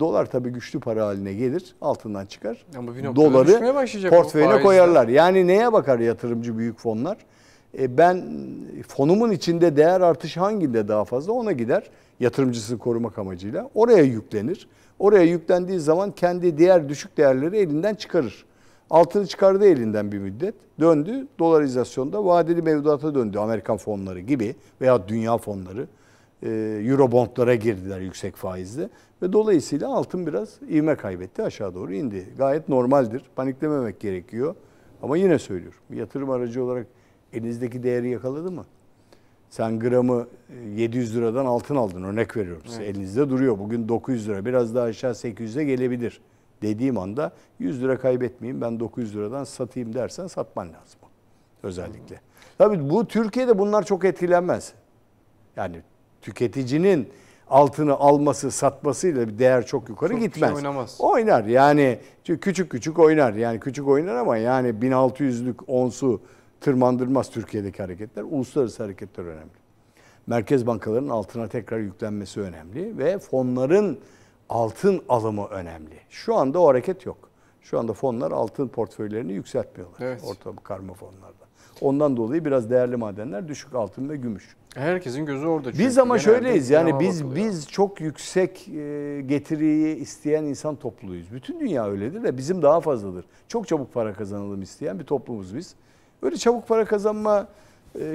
dolar tabii güçlü para haline gelir, altından çıkar. Ama bir doları portföyüne koyarlar. Yani neye bakar yatırımcı büyük fonlar? Ben fonumun içinde değer artışı hanginde daha fazla, ona gider. Yatırımcısını korumak amacıyla. Oraya yüklenir. Oraya yüklendiği zaman kendi diğer düşük değerleri elinden çıkarır. Altını çıkardı elinden bir müddet. Döndü. Dolarizasyonda vadeli mevduata döndü. Amerikan fonları gibi veya dünya fonları. Eurobondlara girdiler yüksek faizle. Ve dolayısıyla altın biraz ivme kaybetti. Aşağı doğru indi. Gayet normaldir. Paniklememek gerekiyor. Ama yine söylüyorum. Bir yatırım aracı olarak elinizdeki değeri yakaladı mı? Sen gramı 700 liradan altın aldın, örnek veriyorum size. Evet. Elinizde duruyor. Bugün 900 lira, biraz daha aşağı 800'e gelebilir dediğim anda 100 lira kaybetmeyeyim, ben 900 liradan satayım dersen satman lazım özellikle. Tabii bu Türkiye'de bunlar çok etkilenmez. Yani tüketicinin altını alması, satmasıyla bir değer çok yukarı çok gitmez. Şey oynamaz. Oynar yani, küçük oynar. Yani küçük oynar ama yani 1600'lük onsu tırmandırmaz Türkiye'deki hareketler. Uluslararası hareketler önemli. Merkez bankalarının altına tekrar yüklenmesi önemli ve fonların altın alımı önemli. Şu anda o hareket yok. Şu anda fonlar altın portföylerini yükseltmiyorlar. Evet. Orta karma fonlarda. Ondan dolayı biraz değerli madenler düşük, altın ve gümüş. Herkesin gözü orada çünkü. Biz ama genelde şöyleyiz yani bakılıyor. biz çok yüksek getiriyi isteyen insan topluluğuyuz. Bütün dünya öyledir de bizim daha fazladır. Çok çabuk para kazanalım isteyen bir toplumuz biz. Öyle çabuk para kazanma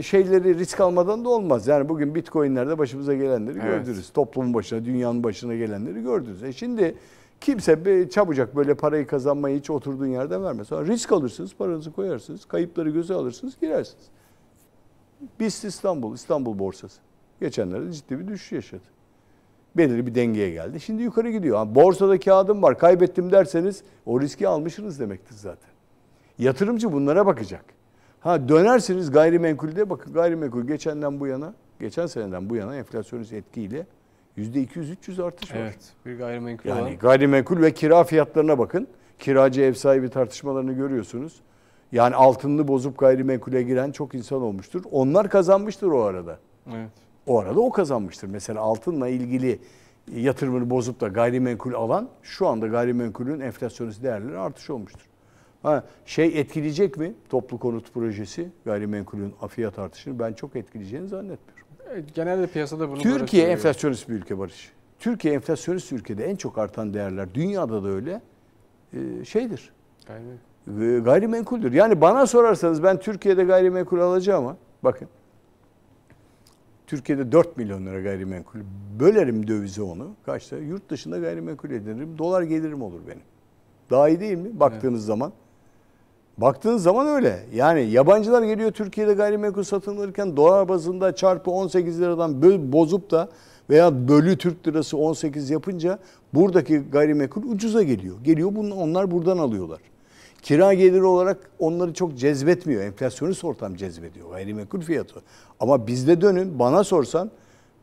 şeyleri risk almadan da olmaz. Yani bugün Bitcoin'lerde başımıza gelenleri gördünüz. Toplumun başına, dünyanın başına gelenleri gördünüz. Şimdi kimse çabucak böyle parayı kazanmayı hiç oturduğun yerde vermez. Sonra risk alırsınız, paranızı koyarsınız, kayıpları göze alırsınız, girersiniz. BIST İstanbul borsası. Geçenlerde ciddi bir düşüş yaşadı. Belirli bir dengeye geldi. Şimdi yukarı gidiyor. Borsada kağıdım var, kaybettim derseniz o riski almışsınız demektir zaten. Yatırımcı bunlara bakacak. Dönersiniz gayrimenkulde, bakın gayrimenkul geçen seneden bu yana enflasyonist etkiyle %200-300 artış var. Evet, bir gayrimenkul yani olan. gayrimenkul ve kira fiyatlarına bakın. Kiracı ev sahibi tartışmalarını görüyorsunuz. Yani altınını bozup gayrimenkule giren çok insan olmuştur. Onlar kazanmıştır o arada. Evet. O arada o kazanmıştır. Mesela altınla ilgili yatırımını bozup da gayrimenkul alan şu anda gayrimenkulün enflasyonist değerleri artış olmuştur. Etkileyecek mi toplu konut projesi gayrimenkulün fiyat artışını? Ben çok etkileyeceğini zannetmiyorum. Genelde piyasada bunu Türkiye enflasyonist bir ülke Barış. Türkiye enflasyonist ülkede en çok artan değerler dünyada da öyle şeydir. Gayrimenkuldür. Yani bana sorarsanız ben Türkiye'de gayrimenkul alacağım ama bakın Türkiye'de 4 milyon lira gayrimenkul. Bölerim dövize onu. Kaçta? Yurt dışında gayrimenkul edinirim. Dolar gelirim olur benim. Daha iyi değil mi? Baktığınız zaman. Baktığınız zaman öyle. Yani yabancılar geliyor Türkiye'de gayrimenkul satın alırken dolar bazında çarpı 18 liradan bozup da veya bölü Türk lirası 18 yapınca buradaki gayrimenkul ucuza geliyor. Onlar buradan alıyorlar. Kira geliri olarak onları çok cezbetmiyor. Enflasyonist ortam cezbediyor gayrimenkul fiyatı. Ama bizde dönün bana sorsan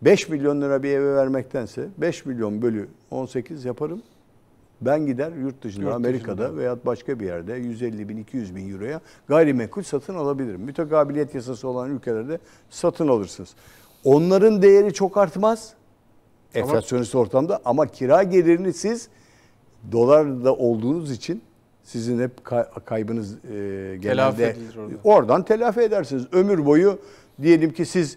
5 milyon lira bir eve vermektense 5 milyon bölü 18 yaparım. Ben gider yurt dışında Amerika'da veya başka bir yerde 150 bin 200 bin euroya gayrimenkul satın alabilirim. Mütekabiliyet yasası olan ülkelerde satın alırsınız. Onların değeri çok artmaz enflasyonist ortamda ama kira gelirini siz dolarda olduğunuz için sizin hep kaybınız genelde oradan telafi edersiniz. Ömür boyu diyelim ki siz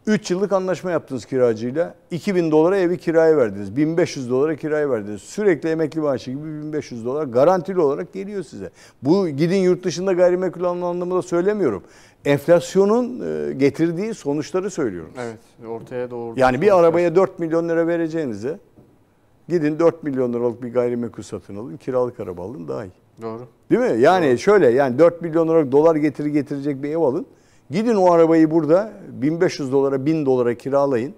3 yıllık anlaşma yaptınız kiracıyla. 2000 dolara evi kiraya verdiniz. 1500 dolara kiraya verdiniz. Sürekli emekli maaşı gibi 1500 dolar garantili olarak geliyor size. Bu gidin yurt dışında gayrimenkul alma anlamında söylemiyorum. Enflasyonun getirdiği sonuçları söylüyorum. Evet, ortaya doğru. Yani bir arabaya 4 milyon lira vereceğinize gidin 4 milyon liralık bir gayrimenkul satın alın. Kiralık araba alın daha iyi. Doğru. Değil mi? Yani doğru. Şöyle yani 4 milyon liralık dolar getirecek bir ev alın. Gidin o arabayı burada 1500 dolara 1000 dolara kiralayın.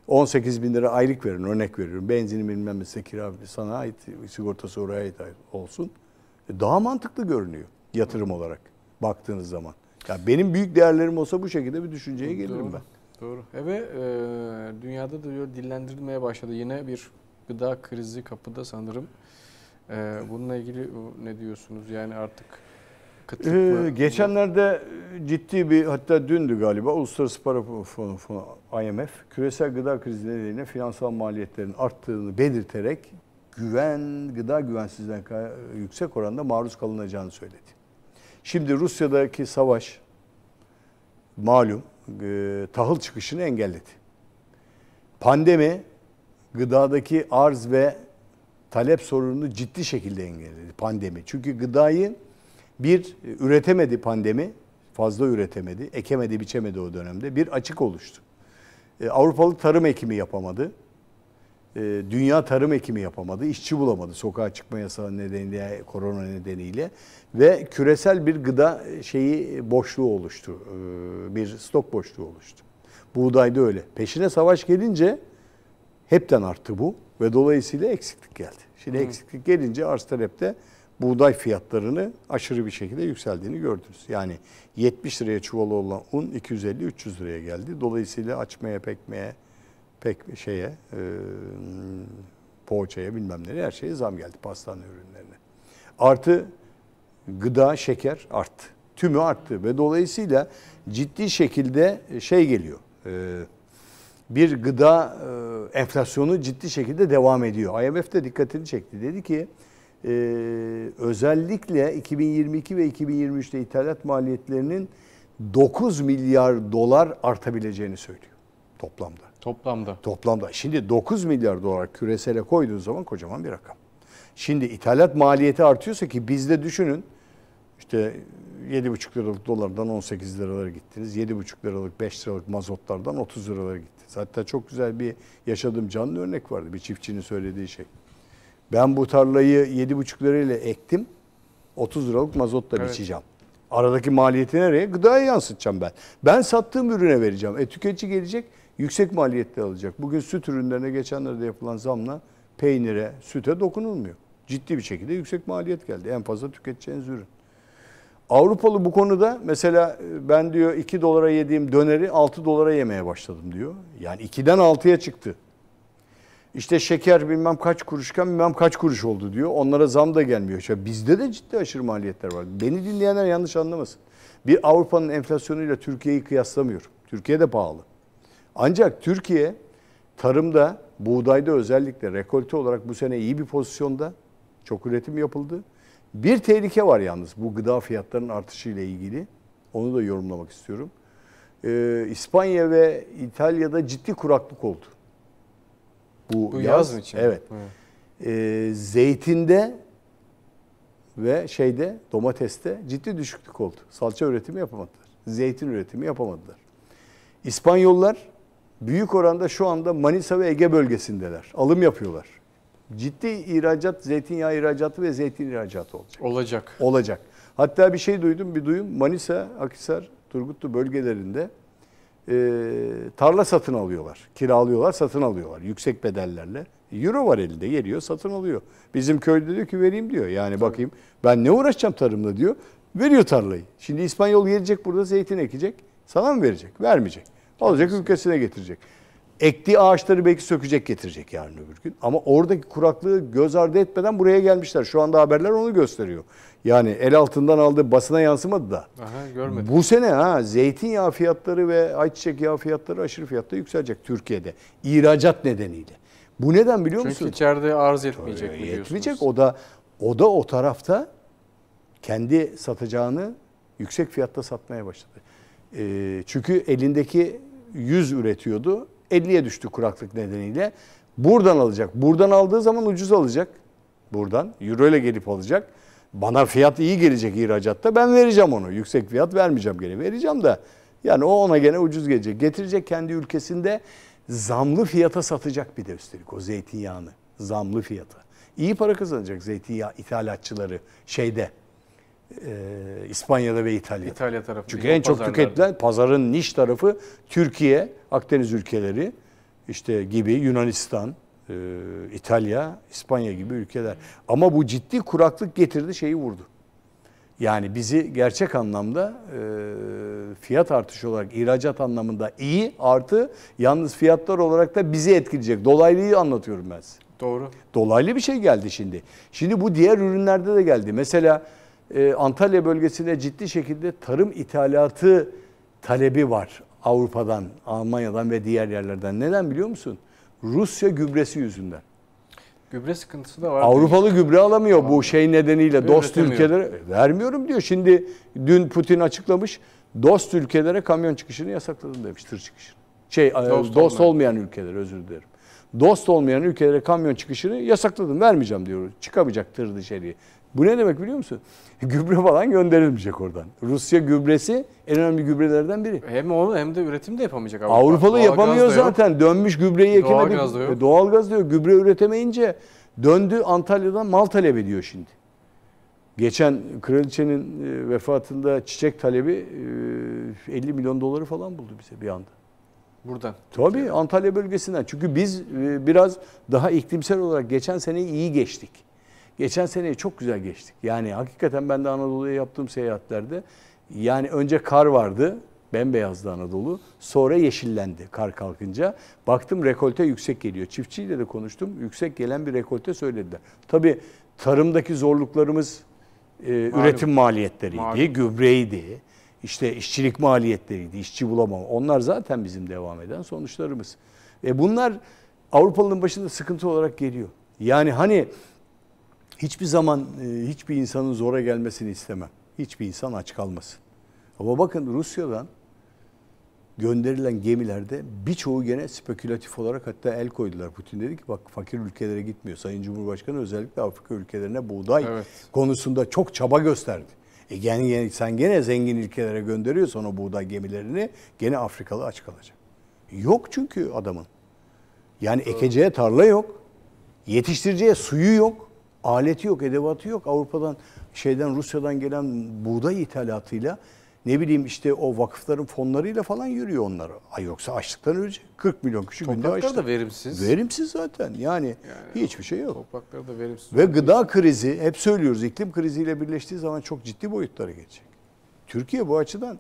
18 bin lira aylık verin örnek veriyorum. Benzini bilmem ne kira sana ait sigortası oraya ait olsun. Daha mantıklı görünüyor yatırım olarak baktığınız zaman. Ya benim büyük değerlerim olsa bu şekilde bir düşünceye gelirim ben. Doğru. Ve dünyada da dillendirilmeye başladı. Yine bir gıda krizi kapıda sanırım. Bununla ilgili ne diyorsunuz? Yani artık geçenlerde ciddi bir hatta dündü galiba Uluslararası Para Fonu IMF küresel gıda krizi nedeniyle finansal maliyetlerin arttığını belirterek gıda güvensizliğine yüksek oranda maruz kalınacağını söyledi. Şimdi Rusya'daki savaş malum tahıl çıkışını engelledi. Pandemi gıdadaki arz ve talep sorununu ciddi şekilde engelledi pandemi. Çünkü gıdayı üretemedi pandemi, fazla üretemedi, ekemedi, biçemedi o dönemde. Bir açık oluştu. Avrupalı tarım ekimi yapamadı. Dünya tarım ekimi yapamadı. İşçi bulamadı sokağa çıkma yasağı nedeniyle, korona nedeniyle. Ve küresel bir gıda boşluğu oluştu. Bir stok boşluğu oluştu. Buğdayda öyle. Peşine savaş gelince hepten arttı bu ve dolayısıyla eksiklik geldi. Şimdi eksiklik gelince arz talepte buğday fiyatlarını aşırı bir şekilde yükseldiğini gördünüz. Yani 70 liraya çuvalı olan un 250-300 liraya geldi. Dolayısıyla açmaya, pekmeye, poğaçaya bilmem ne her şeye zam geldi pastane ürünlerine. Artı gıda, şeker arttı. Tümü arttı ve dolayısıyla ciddi şekilde geliyor. Bir gıda enflasyonu ciddi şekilde devam ediyor. IMF de dikkatini çekti. Dedi ki özellikle 2022 ve 2023'te ithalat maliyetlerinin 9 milyar dolar artabileceğini söylüyor toplamda. Toplamda. Şimdi 9 milyar dolar küresele koyduğu zaman kocaman bir rakam. Şimdi ithalat maliyeti artıyorsa ki bizde düşünün işte 7,5 liralık dolardan 18 liralara gittiniz. 7,5 liralık 5 liralık mazotlardan 30 liralara gittiniz. Hatta çok güzel bir yaşadığım canlı örnek vardı. Bir çiftçinin söylediği şey. Ben bu tarlayı 7,5 lirayla ektim. 30 liralık mazotla biçeceğim. Aradaki maliyeti nereye? Gıdaya yansıtacağım ben. Ben sattığım ürüne vereceğim. Tüketici gelecek yüksek maliyette alacak. Bugün süt ürünlerine geçenlerde yapılan zamla peynire, süte dokunulmuyor. Ciddi bir şekilde yüksek maliyet geldi. En fazla tüketeceğiniz ürün. Avrupalı bu konuda mesela ben diyor 2 dolara yediğim döneri 6 dolara yemeye başladım diyor. Yani 2'den 6'ya çıktı. İşte şeker bilmem kaç kuruşken bilmem kaç kuruş oldu diyor. Onlara zam da gelmiyor. İşte bizde de ciddi aşırı maliyetler var. Beni dinleyenler yanlış anlamasın. Bir Avrupa'nın enflasyonuyla Türkiye'yi kıyaslamıyorum. Türkiye de pahalı. Ancak Türkiye tarımda, buğdayda özellikle rekolte olarak bu sene iyi bir pozisyonda. Çok üretim yapıldı. Bir tehlike var yalnız bu gıda fiyatlarının artışıyla ilgili. Onu da yorumlamak istiyorum. İspanya ve İtalya'da ciddi kuraklık oldu. Bu yaz mı için? Evet. Zeytinde ve domateste ciddi düşüklük oldu. Salça üretimi yapamadılar. Zeytin üretimi yapamadılar. İspanyollar büyük oranda şu anda Manisa ve Ege bölgesindeler. Alım yapıyorlar. Ciddi ihracat, zeytinyağı ihracatı ve zeytin ihracatı olacak. Olacak. Hatta bir şey duydum, bir duyum. Manisa, Akhisar, Turgutlu bölgelerinde tarla satın alıyorlar. Kiralıyorlar, satın alıyorlar. Yüksek bedellerle. Euro var elinde, geliyor, satın alıyor. Bizim köyde diyor ki vereyim diyor. Yani bakayım ben ne uğraşacağım tarımla diyor. Veriyor tarlayı. Şimdi İspanyol gelecek burada zeytin ekecek. Sana mı verecek? Vermeyecek. Alacak ülkesine getirecek. Ektiği ağaçları belki sökecek getirecek yarın öbür gün. Ama oradaki kuraklığı göz ardı etmeden buraya gelmişler. Şu anda haberler onu gösteriyor. Yani el altından aldığı basına yansımadı da. Görmedim. Bu sene zeytinyağı fiyatları ve ayçiçek yağı fiyatları aşırı fiyatta yükselecek Türkiye'de. İhracat nedeniyle. Bu neden biliyor musun? Çünkü içeride arz etmeyecek mi diyorsunuz? Yetmeyecek. O da o tarafta kendi satacağını yüksek fiyatta satmaya başladı. Çünkü elindeki 100 üretiyordu. 50'ye düştü kuraklık nedeniyle. Buradan alacak. Buradan aldığı zaman ucuz alacak. Buradan euro ile gelip alacak. Bana fiyat iyi gelecek ihracatta. Ben vereceğim onu. Yüksek fiyat vermeyeceğim gene. Vereceğim de yani o ona gene ucuz gelecek. Getirecek kendi ülkesinde zamlı fiyata satacak bir de üstelik o zeytinyağını. Zamlı fiyata. İyi para kazanacak zeytinyağı ithalatçıları İspanya'da ve İtalya'da. İtalya tarafı. Çünkü en çok tüketilen pazarın niş tarafı Türkiye, Akdeniz ülkeleri gibi Yunanistan, İtalya, İspanya gibi ülkeler. Ama bu ciddi kuraklık getirdi, vurdu. Yani bizi gerçek anlamda fiyat artışı olarak ihracat anlamında iyi artı yalnız fiyatlar olarak da bizi etkileyecek. Dolaylıyı anlatıyorum ben size. Doğru. Dolaylı bir şey geldi şimdi. Şimdi bu diğer ürünlerde de geldi. Mesela Antalya bölgesine ciddi şekilde tarım ithalatı talebi var Avrupa'dan, Almanya'dan ve diğer yerlerden. Neden biliyor musun? Rusya gübresi yüzünden. Gübre sıkıntısı da var. Avrupalı gübre alamıyor bu nedeniyle. Dost ülkelere vermiyorum diyor. Şimdi dün Putin açıklamış. Dost ülkelere kamyon çıkışını yasakladım demiş, tır çıkışını. Dost olmayan ülkelere, özür dilerim. Dost olmayan ülkelere kamyon çıkışını yasakladım, vermeyeceğim diyor. Çıkamayacak tır dışarıya. Bu ne demek biliyor musun? Gübre falan gönderilmeyecek oradan. Rusya gübresi en önemli gübrelerden biri. Hem onu hem de üretim de yapamayacak. Avrupalı yapamıyor zaten. Dönmüş gübreyi ekemedi. Doğalgaz da yok. Gübre üretemeyince döndü Antalya'dan mal talep ediyor şimdi. Geçen kraliçenin vefatında çiçek talebi 50 milyon doları falan buldu bize bir anda. Buradan. Tabii Antalya bölgesinden. Çünkü biz biraz daha iklimsel olarak geçen seneyi iyi geçtik. Geçen seneyi çok güzel geçtik. Yani hakikaten ben de Anadolu'ya yaptığım seyahatlerde yani önce kar vardı. Bembeyazdı Anadolu. Sonra yeşillendi kar kalkınca. Baktım rekolte yüksek geliyor. Çiftçiyle de konuştum. Yüksek gelen bir rekolte söylediler. Tabii tarımdaki zorluklarımız üretim maliyetleriydi, gübreydi. İşçilik maliyetleriydi, işçi bulamama. Onlar zaten bizim devam eden sonuçlarımız. Ve bunlar Avrupalı'nın başında sıkıntı olarak geliyor. Yani hiçbir zaman hiçbir insanın zora gelmesini istemem. Hiçbir insan aç kalmasın. Ama bakın Rusya'dan gönderilen gemilerde birçoğu gene spekülatif olarak hatta el koydular. Putin dedi ki bak fakir ülkelere gitmiyor. Sayın Cumhurbaşkanı özellikle Afrika ülkelerine buğday konusunda çok çaba gösterdi. Yani sen gene zengin ülkelere gönderiyorsan o buğday gemilerini gene Afrikalı aç kalacak. Yok çünkü adamın. Yani ekeceğe tarla yok. Yetiştireceği suyu yok. Aleti yok, edevatı yok. Avrupa'dan Rusya'dan gelen buğday ithalatıyla ne bileyim işte o vakıfların fonlarıyla falan yürüyor onlar. Yoksa açlıktan ölecek. 40 milyon kişi günde açlık. Topraklar da verimsiz. Verimsiz zaten. Yani hiçbir şey yok. Topraklar da verimsiz. Ve gıda krizi, hep söylüyoruz, iklim kriziyle birleştiği zaman çok ciddi boyutlara gelecek. Türkiye bu açıdan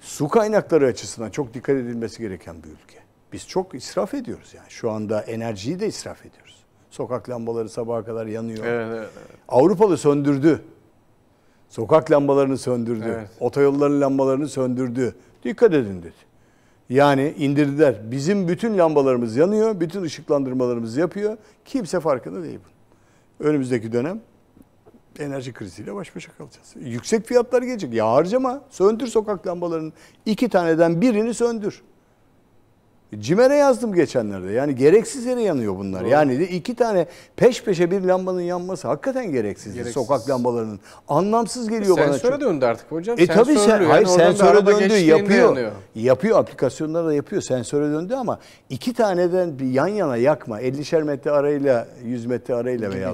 su kaynakları açısından çok dikkat edilmesi gereken bir ülke. Biz çok israf ediyoruz yani. Şu anda enerjiyi de israf ediyoruz. Sokak lambaları sabaha kadar yanıyor. Evet. Avrupalı söndürdü. Sokak lambalarını söndürdü. Evet. Otoyolların lambalarını söndürdü. Dikkat edin dedi. Yani indirdiler. Bizim bütün lambalarımız yanıyor. Bütün ışıklandırmalarımız yapıyor. Kimse farkında değil bunun. Önümüzdeki dönem enerji kriziyle baş başa kalacağız. Yüksek fiyatlar gelecek. Ya harcama. Söndür sokak lambalarının. 2 taneden birini söndür. CİMER'e yazdım geçenlerde. Yani gereksiz yere yanıyor bunlar. Doğru. Yani 2 tane peş peşe bir lambanın yanması hakikaten gereksiz. Sokak lambalarının. Anlamsız geliyor bana. Sensöre döndü artık hocam. Tabii sensöre döndü. Yapıyor. Aplikasyonlar da yapıyor. Sensöre döndü ama 2 taneden bir yan yana yakma. 50'şer metre arayla 100 metre arayla veya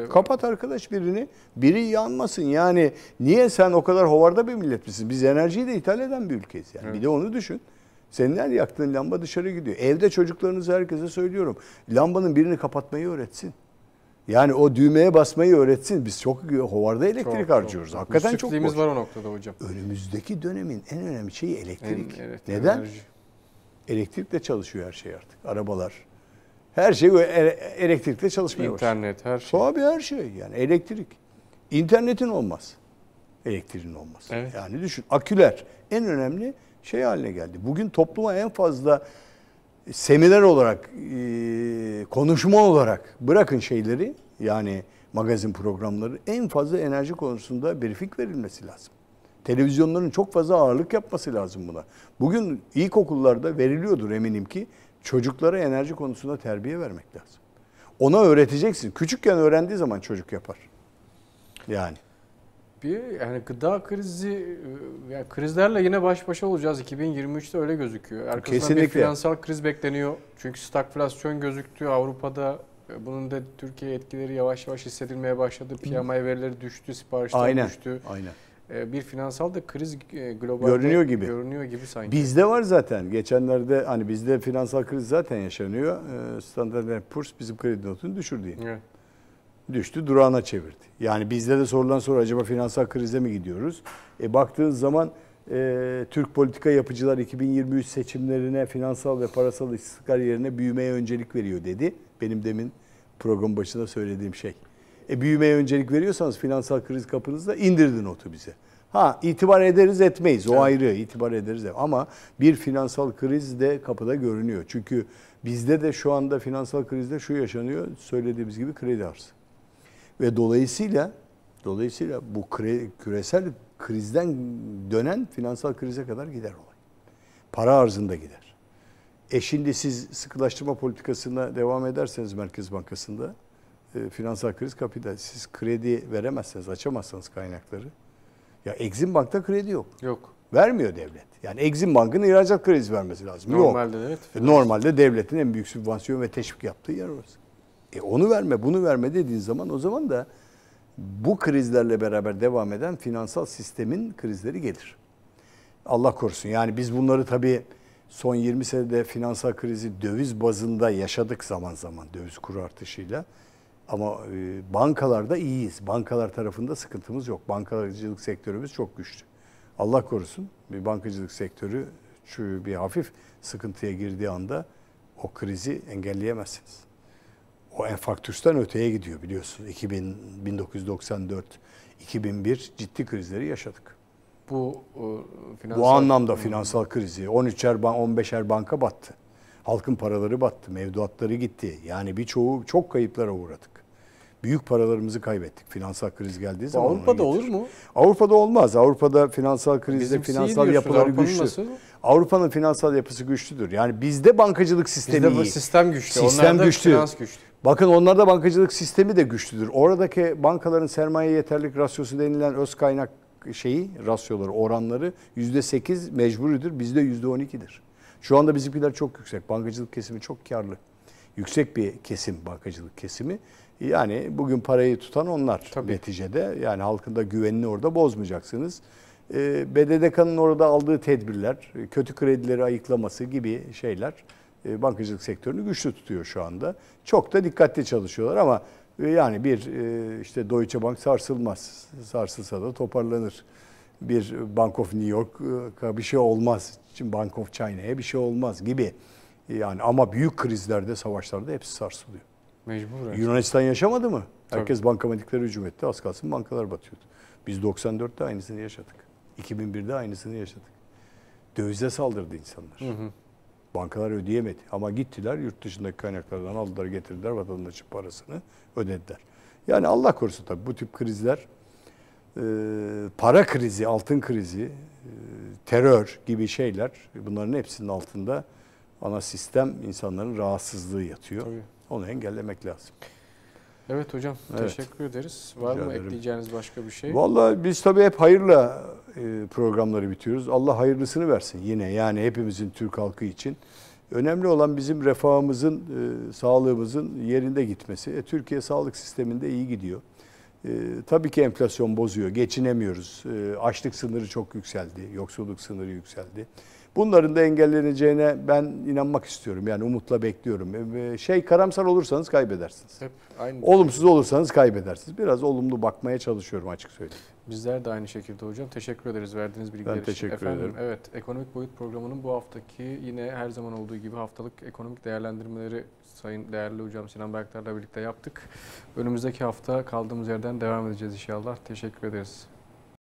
kapat arkadaş birini. Biri yanmasın. Yani niye sen o kadar hovarda bir millet misin? Biz enerjiyi de ithal eden bir ülkeyiz. Yani. Evet. Bir de onu düşün. Senin her yaktığın lamba dışarı gidiyor. Evde çocuklarınıza herkese söylüyorum. Lambanın birini kapatmayı öğretsin. Yani o düğmeye basmayı öğretsin. Biz çok hovarda elektrik harcıyoruz. Çok. Hakikaten çok boş. Var o noktada hocam. Önümüzdeki dönemin en önemli şeyi elektrik. Neden? Enerji. Elektrikle çalışıyor her şey artık. Arabalar. Her şey elektrikle çalışmaya başlıyor. İnternet, her şey. Tabii her şey. Yani elektrik. İnternetin olmaz. Elektriğin olmaz. Evet. Yani düşün. Aküler en önemli haline geldi. Bugün topluma en fazla seminer olarak, konuşma olarak bırakın şeyleri, yani magazin programları, en fazla enerji konusunda briefing verilmesi lazım. Televizyonların çok fazla ağırlık yapması lazım buna. Bugün ilkokullarda veriliyordur eminim ki çocuklara enerji konusunda terbiye vermek lazım. Ona öğreteceksin. Küçükken öğrendiği zaman çocuk yapar. Yani gıda krizi, yani krizlerle yine baş başa olacağız. 2023'te öyle gözüküyor. Arkasından kesinlikle bir finansal kriz bekleniyor. Çünkü stagflasyon gözüktü Avrupa'da. Bunun da Türkiye etkileri yavaş yavaş hissedilmeye başladı. PMI verileri düştü, siparişler düştü. Aynen. Bir finansal da kriz globalde görünüyor gibi sanki. Bizde var zaten. Geçenlerde hani bizde finansal kriz zaten yaşanıyor. Standard & Poor's bizim kredi notunu düşürdü. Evet. Düştü, durağına çevirdi. Yani bizde de sorulan soru, acaba finansal krize mi gidiyoruz? Baktığınız zaman Türk politika yapıcılar 2023 seçimlerine finansal ve parasal istikrar yerine büyümeye öncelik veriyor dedi. Benim demin program başında söylediğim şey. Büyümeye öncelik veriyorsanız finansal kriz kapınızda indirdi notu bize. İtibar ederiz etmeyiz, o ayrı, itibar ederiz. Ama bir finansal kriz de kapıda görünüyor. Çünkü bizde de şu anda finansal krizde şu yaşanıyor, söylediğimiz gibi kredi arzı. Ve dolayısıyla bu küresel krizden dönen finansal krize kadar gider olay. Para arzında gider. Şimdi siz sıkılaştırma politikasına devam ederseniz Merkez Bankası'nda finansal kriz kapıda. Siz kredi veremezseniz, açamazsanız kaynakları. Ya Exim Bank'ta kredi yok. Yok. Vermiyor devlet. Yani Exim Bank'ın ihracat krizi vermesi lazım. Normalde yok. Evet. Normalde devletin en büyük sübvansiyon ve teşvik yaptığı yer orası. Onu verme, bunu verme dediğin zaman o zaman da bu krizlerle beraber devam eden finansal sistemin krizleri gelir. Allah korusun. Yani biz bunları tabii son 20 senede finansal krizi döviz bazında yaşadık zaman zaman döviz kuru artışıyla. Ama bankalarda iyiyiz. Bankalar tarafında sıkıntımız yok. Bankacılık sektörümüz çok güçlü. Allah korusun bir bankacılık sektörü bir hafif sıkıntıya girdiği anda o krizi engelleyemezsiniz. O enfarktüsten öteye gidiyor biliyorsunuz. 1994, 2001 ciddi krizleri yaşadık. Bu anlamda finansal krizi. 15'er banka battı. Halkın paraları battı, mevduatları gitti. Yani birçoğu çok kayıplara uğradık. büyük paralarımızı kaybettik. Finansal kriz geldiği zaman. Avrupa'da olur mu? Avrupa'da olmaz. Avrupa'da finansal krizde finansal yapıları güçlü. Nasıl? Avrupa'nın finansal yapısı güçlüdür. Yani bizde bankacılık sistemi iyi. Sistem güçlü. Sistem güçlü. Finans güçlü. Bakın onlarda bankacılık sistemi de güçlüdür. Oradaki bankaların sermaye yeterlilik rasyosu denilen öz kaynak rasyoları, oranları %8 mecburidir. Bizde %12'dir. Şu anda bizimkiler çok yüksek. Bankacılık kesimi çok karlı. Yüksek bir kesim bankacılık kesimi. Yani bugün parayı tutan onlar neticede. Yani halkın da güvenini orada bozmayacaksınız. BDDK'nın orada aldığı tedbirler, kötü kredileri ayıklaması gibi şeyler bankacılık sektörünü güçlü tutuyor şu anda. Çok da dikkatli çalışıyorlar ama yani bir işte Deutsche Bank sarsılmaz. Sarsılsa da toparlanır. Bir Bank of New York'a bir şey olmaz. Şimdi Bank of China'ya bir şey olmaz gibi. Yani ama büyük krizlerde, savaşlarda hepsi sarsılıyor. Mecbur. Yunanistan yaşamadı mı? Herkes bankamatiklere hücum etti. Az kalsın bankalar batıyordu. Biz 94'te aynısını yaşadık. 2001'de aynısını yaşadık. Dövize saldırdı insanlar. Hı hı. Bankalar ödeyemedi. Ama gittiler yurt dışındaki kaynaklardan aldılar, getirdiler, vatandaşın parasını ödediler. Yani Allah korusun tabii bu tip krizler, para krizi, altın krizi, terör gibi şeyler, bunların hepsinin altında ana sistem insanların rahatsızlığı yatıyor. Tabii. Onu engellemek lazım. Evet hocam, teşekkür ederiz. Var mı ekleyeceğiniz başka bir şey? Vallahi biz tabii hep hayırla programları bitiriyoruz. Allah hayırlısını versin yine. Yani hepimizin, Türk halkı için. Önemli olan bizim refahımızın, sağlığımızın yerinde gitmesi. Türkiye sağlık sisteminde iyi gidiyor. Tabii ki enflasyon bozuyor, geçinemiyoruz. Açlık sınırı çok yükseldi, yoksulluk sınırı yükseldi. Bunların da engelleneceğine ben inanmak istiyorum. Yani umutla bekliyorum. Karamsar olursanız kaybedersiniz. Hep aynı. Olumsuz olursanız kaybedersiniz. Biraz olumlu bakmaya çalışıyorum açık söyleyeyim. Bizler de aynı şekilde hocam. Teşekkür ederiz verdiğiniz bilgiler için. Ben teşekkür ederim. Evet, Ekonomik Boyut programının bu haftaki yine her zaman olduğu gibi haftalık ekonomik değerlendirmeleri Sayın değerli hocam Sinan Bayraktar'la birlikte yaptık. Önümüzdeki hafta kaldığımız yerden devam edeceğiz inşallah. Teşekkür ederiz.